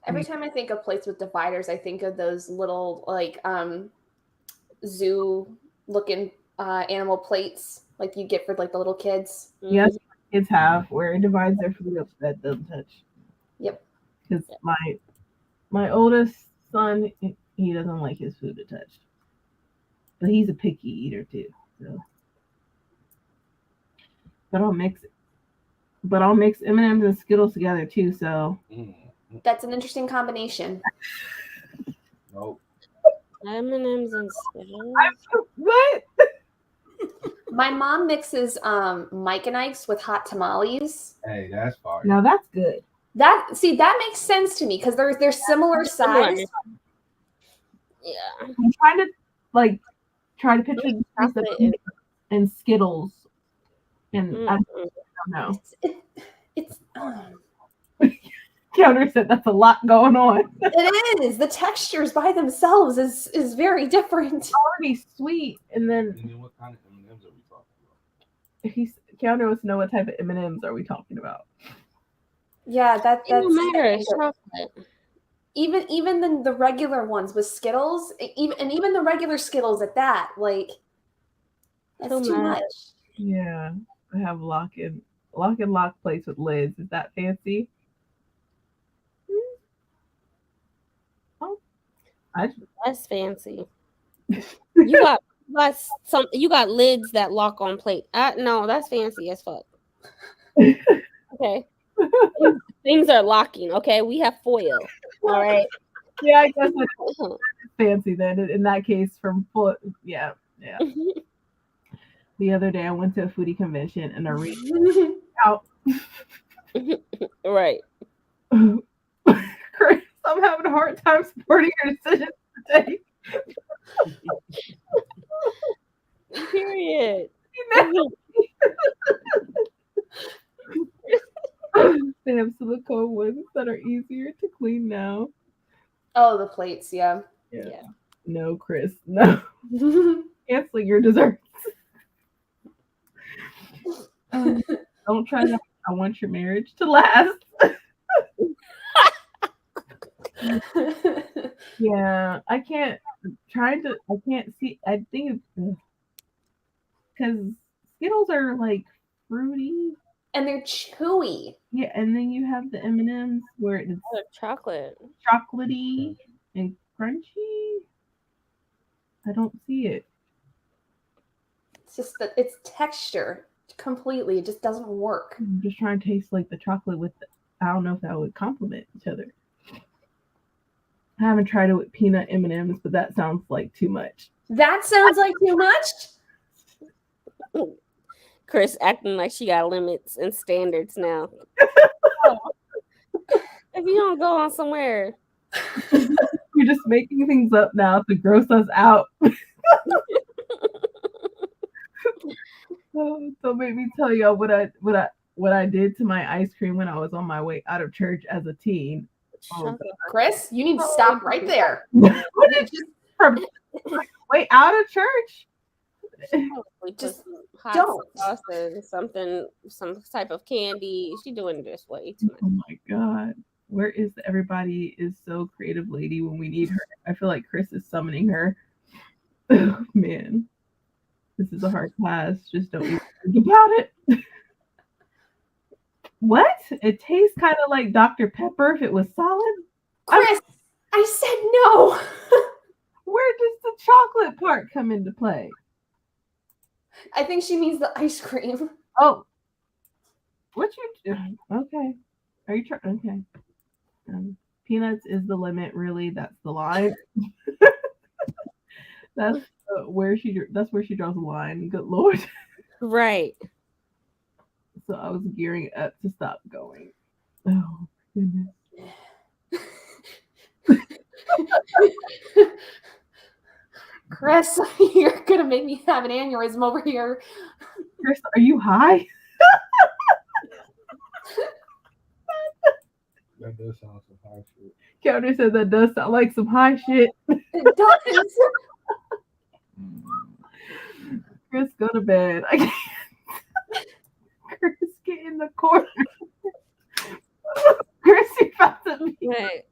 Every time I think of plates with dividers, I think of those little like zoo looking animal plates like you get for like the little kids. Yes, kids have where it divides their food up that doesn't touch. Yep. Because my oldest son, he doesn't like his food to touch, but he's a picky eater too. So, but I'll mix M&Ms and Skittles together too. So That's an interesting combination. Nope. M&Ms and Skittles. what? My mom mixes Mike and Ike's with hot tamales. Hey, that's fire. Now that's good. That makes sense to me because they're similar size. Yeah. I'm trying to try to picture the Chocolate difference and Skittles, and I Mm-mm. don't know. It's Counter said that's a lot going on. it is. The textures by themselves is very different. Already sweet, and then And then what kind of M&Ms are we talking Counter wants to know what type of M&Ms are we talking about. Yeah, It that's don't matter. It's chocolate. even the regular ones with Skittles, even the regular Skittles at that, like that's Too too much. much. Yeah, I have lock and lock plates with lids. Is that fancy? Oh, That's fancy. You got you got lids that lock on plate. No, that's fancy as fuck. Okay. Things are locking. Okay, we have foil. All right. yeah, I guess it's fancy then. In that case, from full, yeah. The other day, I went to a foodie convention and I read out. Right. Chris, I'm having a hard time supporting your decisions today. Period. They have silicone ones that are easier to clean now. Oh, the plates, yeah. Yeah. No, Chris, no. Canceling your desserts. Don't try that. I want your marriage to last. Yeah, I can't. I can't see. I think because Skittles are like fruity. And they're chewy. Yeah, and then you have the M&Ms where it's Oh, chocolate. chocolatey and crunchy. I don't see it. It's just that it's texture completely. It just doesn't work. I'm just trying to taste like the chocolate with. I don't know if that would complement each other. I haven't tried it with peanut M&Ms, but that sounds like too much. That sounds like too much. Chris acting like she got limits and standards now. If you don't go on somewhere, You're just making things up now to gross us out. Don't make me tell y'all what I did to my ice cream when I was on my way out of church as a teen. Oh, Chris, you need to stop right there. What did you from way out of church? probably put Just some hot don't. sauce and something, some type of candy. She doing this way too much. Oh my god. Where is the everybody is so creative lady when we need her? I feel like Chris is summoning her. Oh, man. This is a hard class. Just don't even think about it. What? It tastes kind of like Dr. Pepper if it was solid. Chris, I said no. Where does the chocolate part come into play? I think she means the ice cream. Oh. What you? Okay. Are you trying? Okay. Peanuts is the limit. Really, that's the line. That's where she. That's where she draws the line. Good lord. Right. So I was gearing up to stop going. Oh goodness. Chris, you're gonna make me have an aneurysm over here. Chris, are you high? That does sound some high shit. Counter said that does sound like some high shit. It does. Chris, go to bed. I can't. Chris, get in the corner. Chris, you're about to be Right.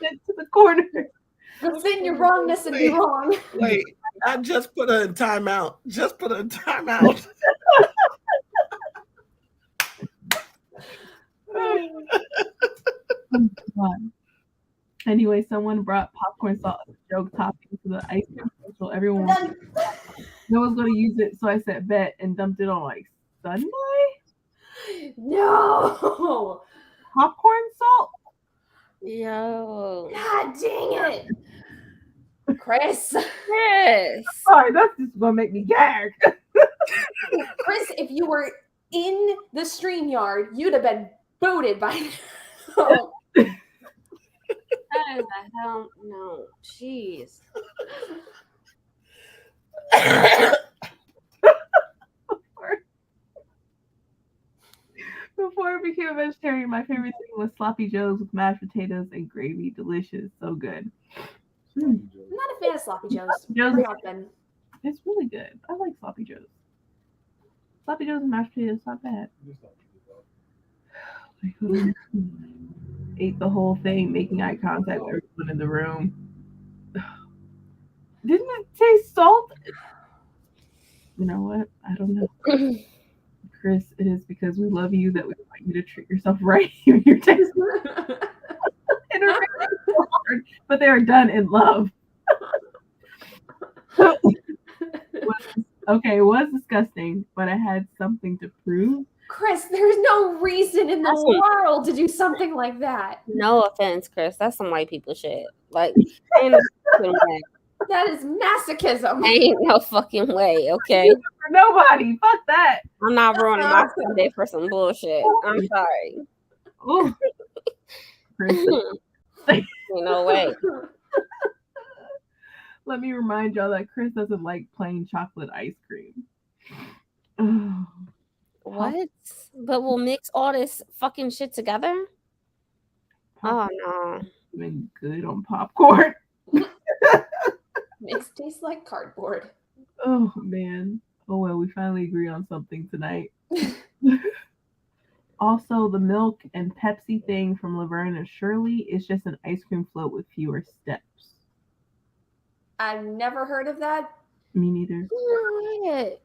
sent to the corner. Go sit in your wrongness and be wrong. Wait, I just put her in timeout. Just put her in timeout. God. Anyway, someone brought popcorn salt as a joke topping to the ice cream social. Everyone was, no one's going to use it, so I said bet and dumped it on like Sunday. No. Popcorn salt? Yo. God dang it. Chris. Yes. Sorry, that's just going to make me gag. Chris, if you were in the StreamYard, you'd have been booted by now. How the hell? No. Jeez. Before I became a vegetarian, my favorite thing was sloppy joes with mashed potatoes and gravy. Delicious. So good. I'm not a fan of sloppy joes. Joe's- Very often. It's really good. I like sloppy joes. Sloppy joes and mashed potatoes, not bad. Ate the whole thing, making eye contact with everyone in the room. Didn't it taste salt? You know what? I don't know. Chris, it is because we love you that we want you to treat yourself right when you're tasting and are really so hard, but they are done in love. Okay, it was disgusting, but I had something to prove. Chris, there's no reason in the That's what- world to do something like that. No offense, Chris. That's some white people shit. Like, ain't no fucking way. That is masochism. Ain't no fucking way. Okay. For nobody, fuck that. I'm not ruining my Sunday for some bullshit. I'm sorry. Ooh. Chris, Ain't no way. let me remind y'all that Chris doesn't like plain chocolate ice cream. Oh, What? But we'll mix all this fucking shit together? Oh no. been good on popcorn. Makes taste like cardboard. Oh man. Oh well, we finally agree on something tonight. Also, the milk and Pepsi thing from Laverne and Shirley is just an ice cream float with fewer steps. I've never heard of that. Me neither. What?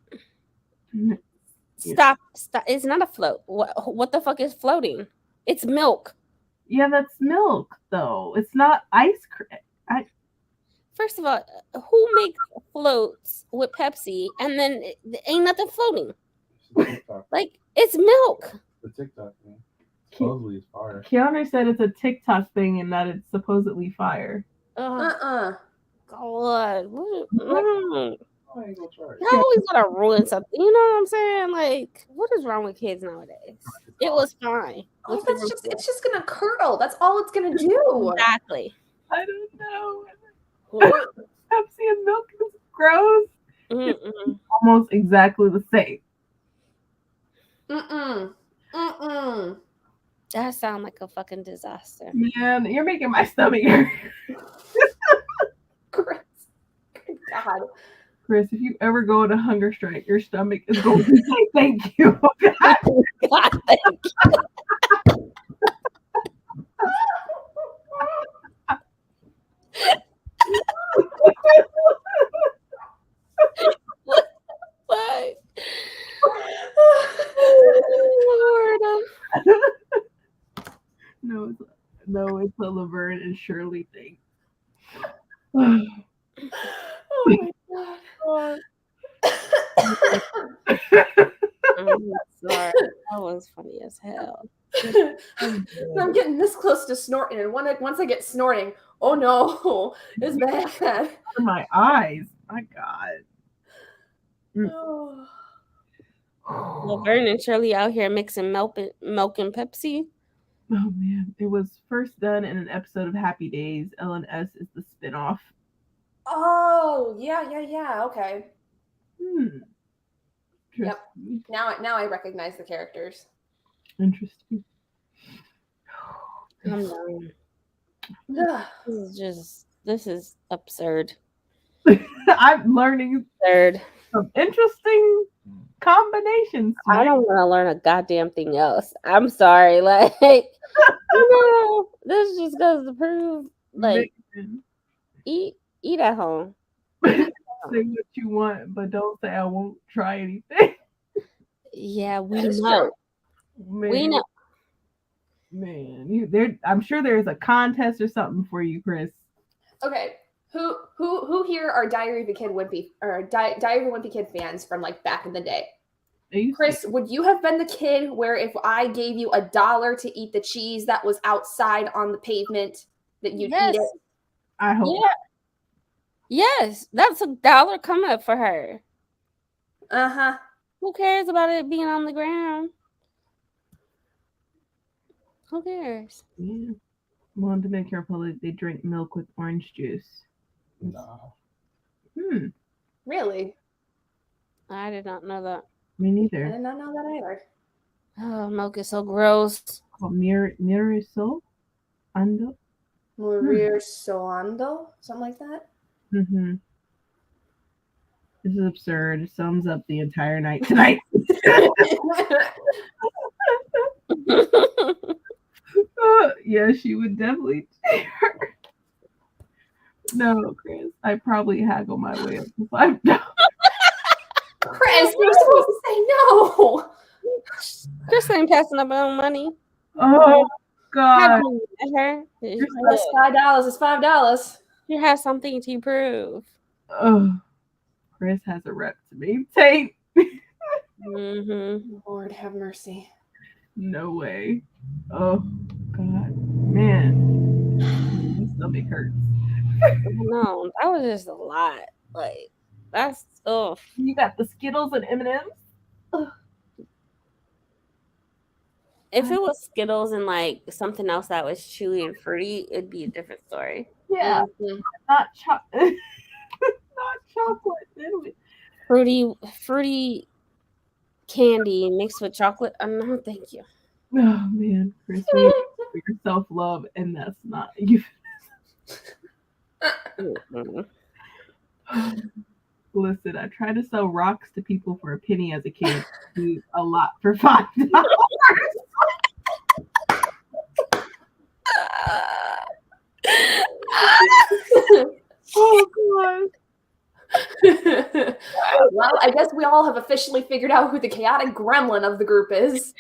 Yeah. Stop. It's not a float. What the fuck is floating? It's milk. Yeah, that's milk though. It's not ice cream. First of all, who makes floats with Pepsi and then ain't nothing floating? Like, it's milk. The TikTok thing. Supposedly it's fire. Keanu said it's a TikTok thing and that it's supposedly fire. Oh, God. What? I ain't gonna try it. You always gotta ruin something. You know what I'm saying? Like, what is wrong with kids nowadays? It was fine. Oh, it's just gonna curdle. That's all it's gonna do. Exactly. I don't know. Mm-mm. Pepsi and milk is gross. Mm-mm. Almost exactly the same. Mm-mm. That sounds like a fucking disaster. Man, you're making my stomach hurt. Chris. Good God. Chris, if you ever go on a hunger strike, your stomach is going to say thank you. God, thank you. What? Oh, Lord. No, it's a Laverne and Shirley thing. Oh my God. I'm sorry. That was funny as hell. I'm getting this close to snorting, and once I get snorting, oh no, it's bad. My eyes. My God. Oh. Laverne and Shirley out here mixing milk and Pepsi. Oh man, it was first done in an episode of Happy Days. L&S is the spinoff. Oh, yeah. Okay. Yep. Interesting. Now I recognize the characters. Interesting. I'm done. Ugh. This is absurd. I'm learning Absurd. some interesting combinations. I don't want to learn a goddamn thing else. I'm sorry. Like, this just goes to prove, like, eat at home. Say what you want, but don't say I won't try anything. Yeah, we That is know. Man, We know. Man, I'm sure there's a contest or something for you, Chris. Okay. Who here are Diary of a Wimpy Kid fans from like back in the day? Chris, would you have been the kid where if I gave you $1 to eat the cheese that was outside on the pavement, that you'd eat it? I hope. Yeah. Yes, that's $1 come up for her. Uh-huh. Who cares about it being on the ground? Who cares? Yeah. Well, in Dominican Republic, they drink milk with orange juice. No. Really? I did not know that. Me I neither. did not know that either. Oh, milk is so gross. Called Miriso Ando. Murir Soando? Something like that? Mm-hmm. This is absurd. It sums up the entire night tonight. Yeah, she would definitely take her. No, Chris. I probably haggle my way up to $5. Chris, you're supposed to say no. Chris ain't passing up on money. Oh God. Her. That's $5. It's $5. You have something to prove. Oh, Chris has a rep to maintain. Mm-hmm. Lord have mercy. No way. Oh God, man, my stomach hurts. No, that was just a lot. Like, that's You got the Skittles and M&Ms. If it was Skittles and like something else that was chewy and fruity, it'd be a different story. Yeah, Mhm. not chocolate. Not chocolate. Anyway. Fruity candy mixed with chocolate. No, thank you. Oh man, Chris, you for your self-love, and that's not you. Mm-mm. Listen, I tried to sell rocks to people for a penny as a kid. Do a lot for $5. Oh God. Well, I guess we all have officially figured out who the chaotic gremlin of the group is.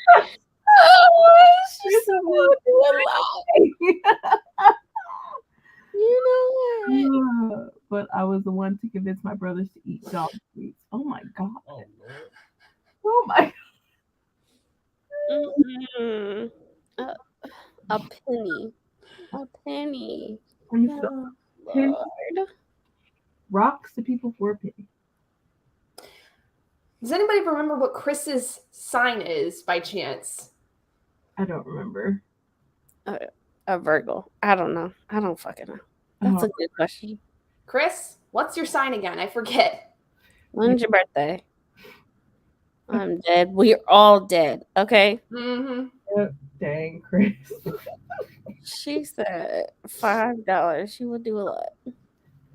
You know what? But I was the one to convince my brothers to eat dog sweets. Oh my God. Oh my. Mm-mm. A penny. A penny. I'm so Lord. rocks to people for a penny. Does anybody remember what Chris's sign is by chance? I don't remember. A Virgo. I don't know. I don't fucking know. That's a good question. Chris, what's your sign again? I forget. When's your birthday? I'm dead. We're all dead. Okay. Mm-hmm. Dang, Chris. She said $5. She would do a lot.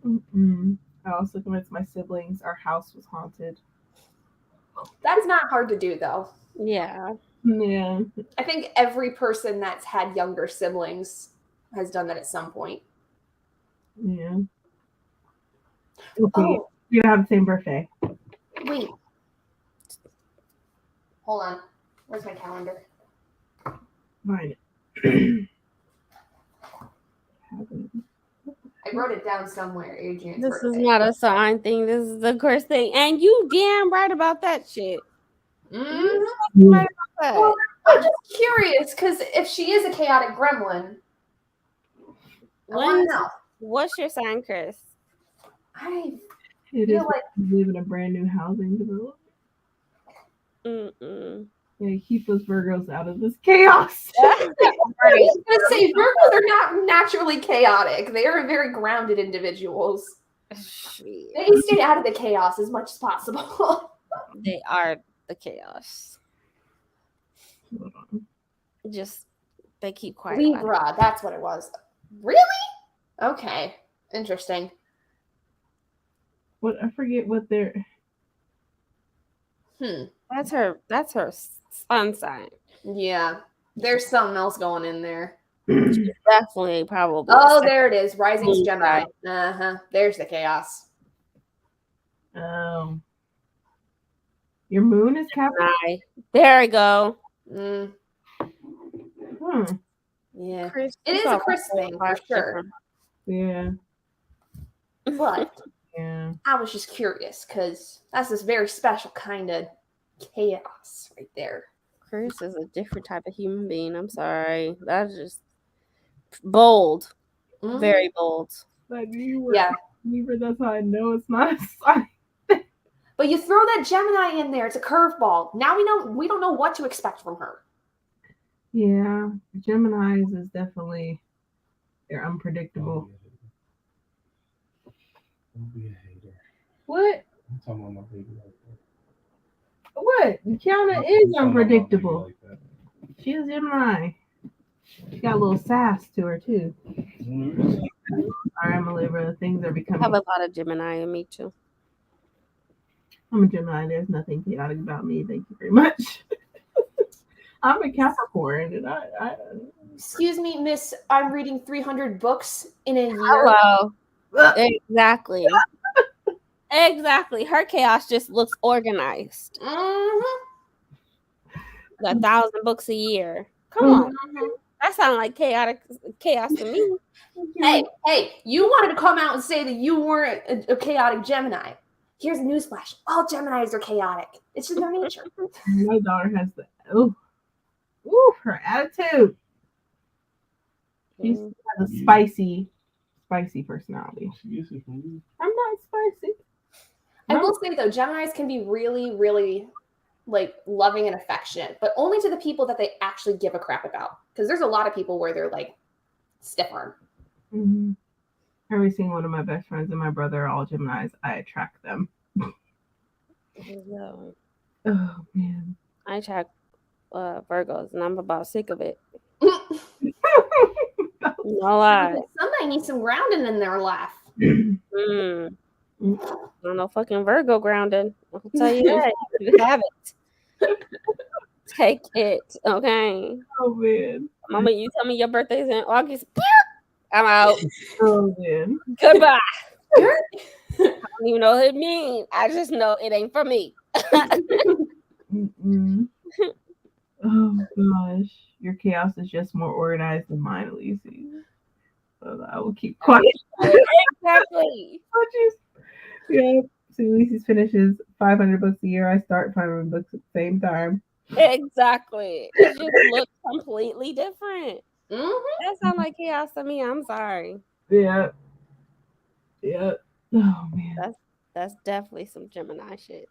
Mm-mm. I also convinced my siblings our house was haunted. That's not hard to do, though. Yeah. Yeah. I think every person that's had younger siblings has done that at some point. Yeah. Okay. Oh, We don't have the same birthday. wait. Hold on. Where's my calendar? Fine. I wrote it down somewhere. Adrian's This is birthday. not a sign thing. This is the course thing. And you damn right about that shit. Mhm. I'm just curious because if she is a chaotic gremlin, I want to know. What's your sign, Chris? I It feel is like live in a brand new housing development. Mm-mm. Yeah, keep those Virgos out of this chaos. I was going to say Virgos are not naturally chaotic. They are very grounded individuals. Shit. They stay out of the chaos as much as possible. They are the chaos. Hold on. Just they keep quiet. about it. Libra, that's what it was. Really? Okay, interesting. What I forget what they're. That's her sun sign. Yeah, there's something else going in there. Definitely, probably. Oh, there it is. Rising's Moon Gemini. sign. There's the chaos. Oh. Your moon is Capricorn. Gemini. There we go. Mm, Hmm. yeah, Chris, it is a Chris thing for sure. Yeah. But Yeah. I was just curious because that's this very special kind of chaos right there. Chris is a different type of human being. I'm sorry. That's just bold. Mhm. Very bold. I knew you were Yeah, Libra. That's how I know it's not a sign. but you throw that Gemini in there; it's a curveball. Now we don't know what to expect from her. Yeah. Geminis is definitely they're unpredictable. Don't be a hater. What? I'm talking about my baby like that. What? Kiana I'm is talking about my baby unpredictable. like that. She's a Gemini. She got a little sass to her too. Mhm. All right, I'm a Libra. Things are I have becoming. a lot of Gemini in me too. I'm a Gemini. There's nothing chaotic about me. Thank you very much. I'm a Capricorn, and I Excuse me, Miss. I'm reading 300 books in a year. Hello. Exactly. Exactly. Her chaos just looks organized. Mhm. 1,000 books a year. Come on. That sounds like chaos to me. Hey, you wanted to come out and say that you weren't a chaotic Gemini. Here's a newsflash. All Geminis are chaotic. It's just their nature. My daughter has the her attitude. She Mm. has a spicy personality. She gets it from you. I'm not spicy. I will say though, Geminis can be really, really like loving and affectionate, but only to the people that they actually give a crap about. Because there's a lot of people where they're like stiff arm. Mm-hmm. Every single one of my best friends and my brother are all Geminis. I attract them. No. Oh man. I attract Virgos, and I'm about sick of it. No lie. Somebody needs some grounding in their life. Mm. I'm no fucking Virgo grounded. I'll tell you that. You have it. Take it, okay? Oh man. Mama, you tell me your birthday's in August. I'm out. Oh man. Goodbye. I don't even know what it means. I just know it ain't for me. Mm-mm. Oh gosh. Your chaos is just more organized than mine, Lacey. So I will keep quiet. Exactly. Yeah. So Ulysses finishes 500 books a year. I start 500 books at the same time. Exactly. It just looks completely different. Mm-hmm. That sounds like chaos to me. I'm sorry. Yeah. Yeah. Oh man. That's definitely some Gemini shit.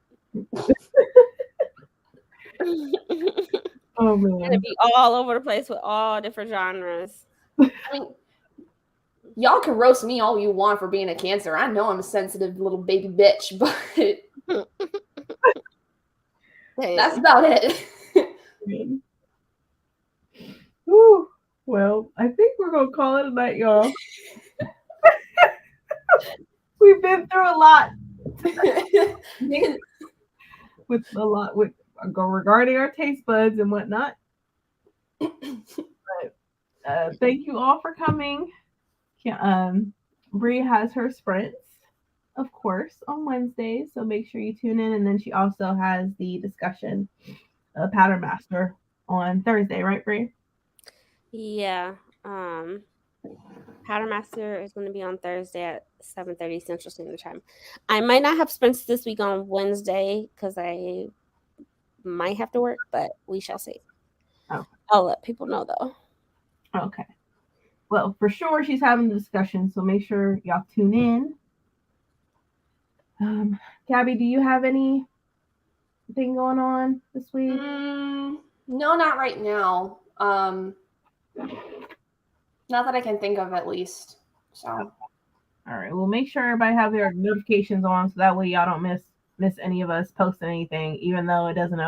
Oh Gonna man. be all over the place with all different genres. I mean, y'all can roast me all you want for being a Cancer. I know I'm a sensitive little baby bitch, but that's about it. Whew. Well, I think we're gonna call it a night, y'all. We've been through a lot with regarding our taste buds and whatnot. But thank you all for coming. Bree has her sprints, of course, on Wednesdays, so make sure you tune in. And then she also has the discussion, Pattern Master, on Thursday, right, Bree? Yeah. Powder Master is going to be on Thursday at 7:30 Central Standard Time. I might not have sprints this week on Wednesday because I might have to work, but we shall see. Oh. I'll let people know though. Okay. Well, for sure she's having the discussion, so make sure y'all tune in. Gabby, do you have anything going on this week? No, not right now. Not that I can think of, at least. So All right. Well, make sure everybody have their notifications on, so that way y'all don't miss any of us posting anything, even though it doesn't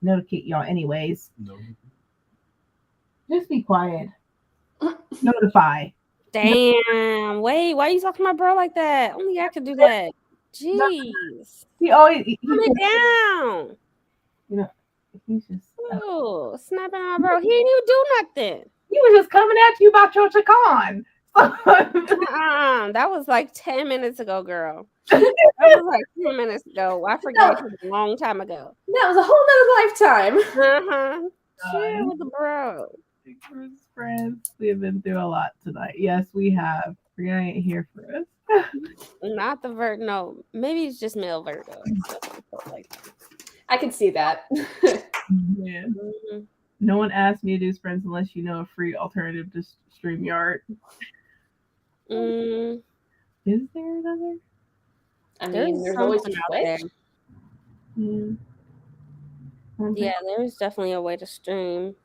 notificate y'all anyways. No. Just be quiet. Notify. Damn. Wait, why are you talking to my bro like that? Only I could do that. Jeez. He always Calm it down. he's just Ooh, snapping on my bro. He didn't even do nothing. he was just coming at you about your chicken. That was like 10 minutes ago, girl. That was like 10 minutes ago. I forgot it was a long time ago. that was a whole nother lifetime. Uh-huh. Chill with the bro. Friends, we have been through a lot tonight. Yes, we have. Brianna ain't here for us. Not the Virgo. No, maybe it's just male Virgo. Like, I can see that. Yeah. mhm. No one asked me to do sprints unless you know a free alternative to StreamYard. Mm, Is there another? I mean, there's always something out there. Twitch. Yeah. Yeah, there's definitely a way to stream.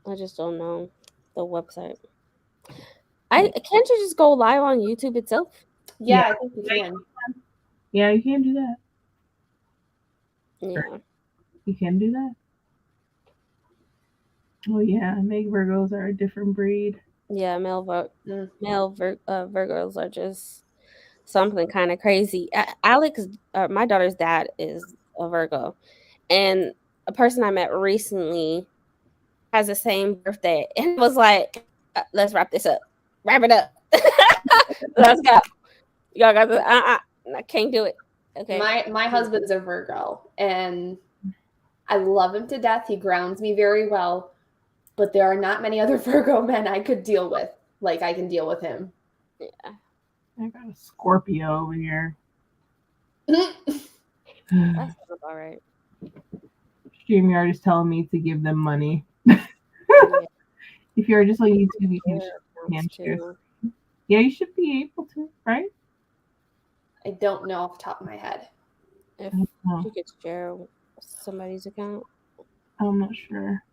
I just don't know the website. Can't you just go live on YouTube itself? Yeah, Yeah. I think you can. Yeah, you can do that. Yeah. You can do that. Oh yeah, Meg Virgos are a different breed. Yeah, Mm. Virgos are just something kind of crazy. Alex, my daughter's dad is a Virgo, and a person I met recently has the same birthday, and was like, "Let's wrap this up, wrap it up, let's go." Y'all got the I can't do it. Okay, My husband's a Virgo, and I love him to death. He grounds me very well, but there are not many other Virgo men I could deal with. Like I can deal with him. yeah. I got a Scorpio over here. That sounds about right. StreamYard is telling me to give them money. Yeah, If you're just on YouTube, you can sounds share. too. Yeah, you should be able to, right? I don't know off the top of my head. If Oh, you could share somebody's account. I'm not sure.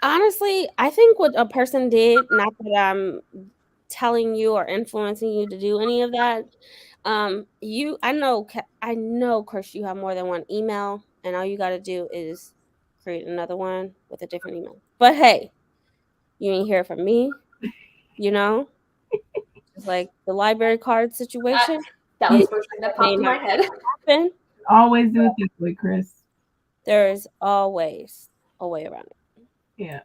Honestly, I think what a person did, not that I'm telling you or influencing you to do any of that. I know, Chris, you have more than one email, and all you got to do is create another one with a different email. But hey, you ain't hear from me, you know? It's like the library card situation. That was the first thing that popped in my head. Happen. Always do it this way, Chris. There is always a way around it. Yeah,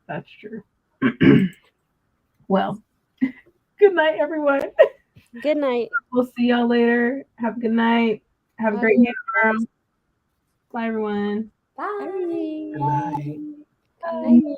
that's true. Well, good night, everyone. Good night. We'll see y'all later. Have a good night. Have a great day tomorrow. Bye, everyone. Bye. Good night. Bye. Bye.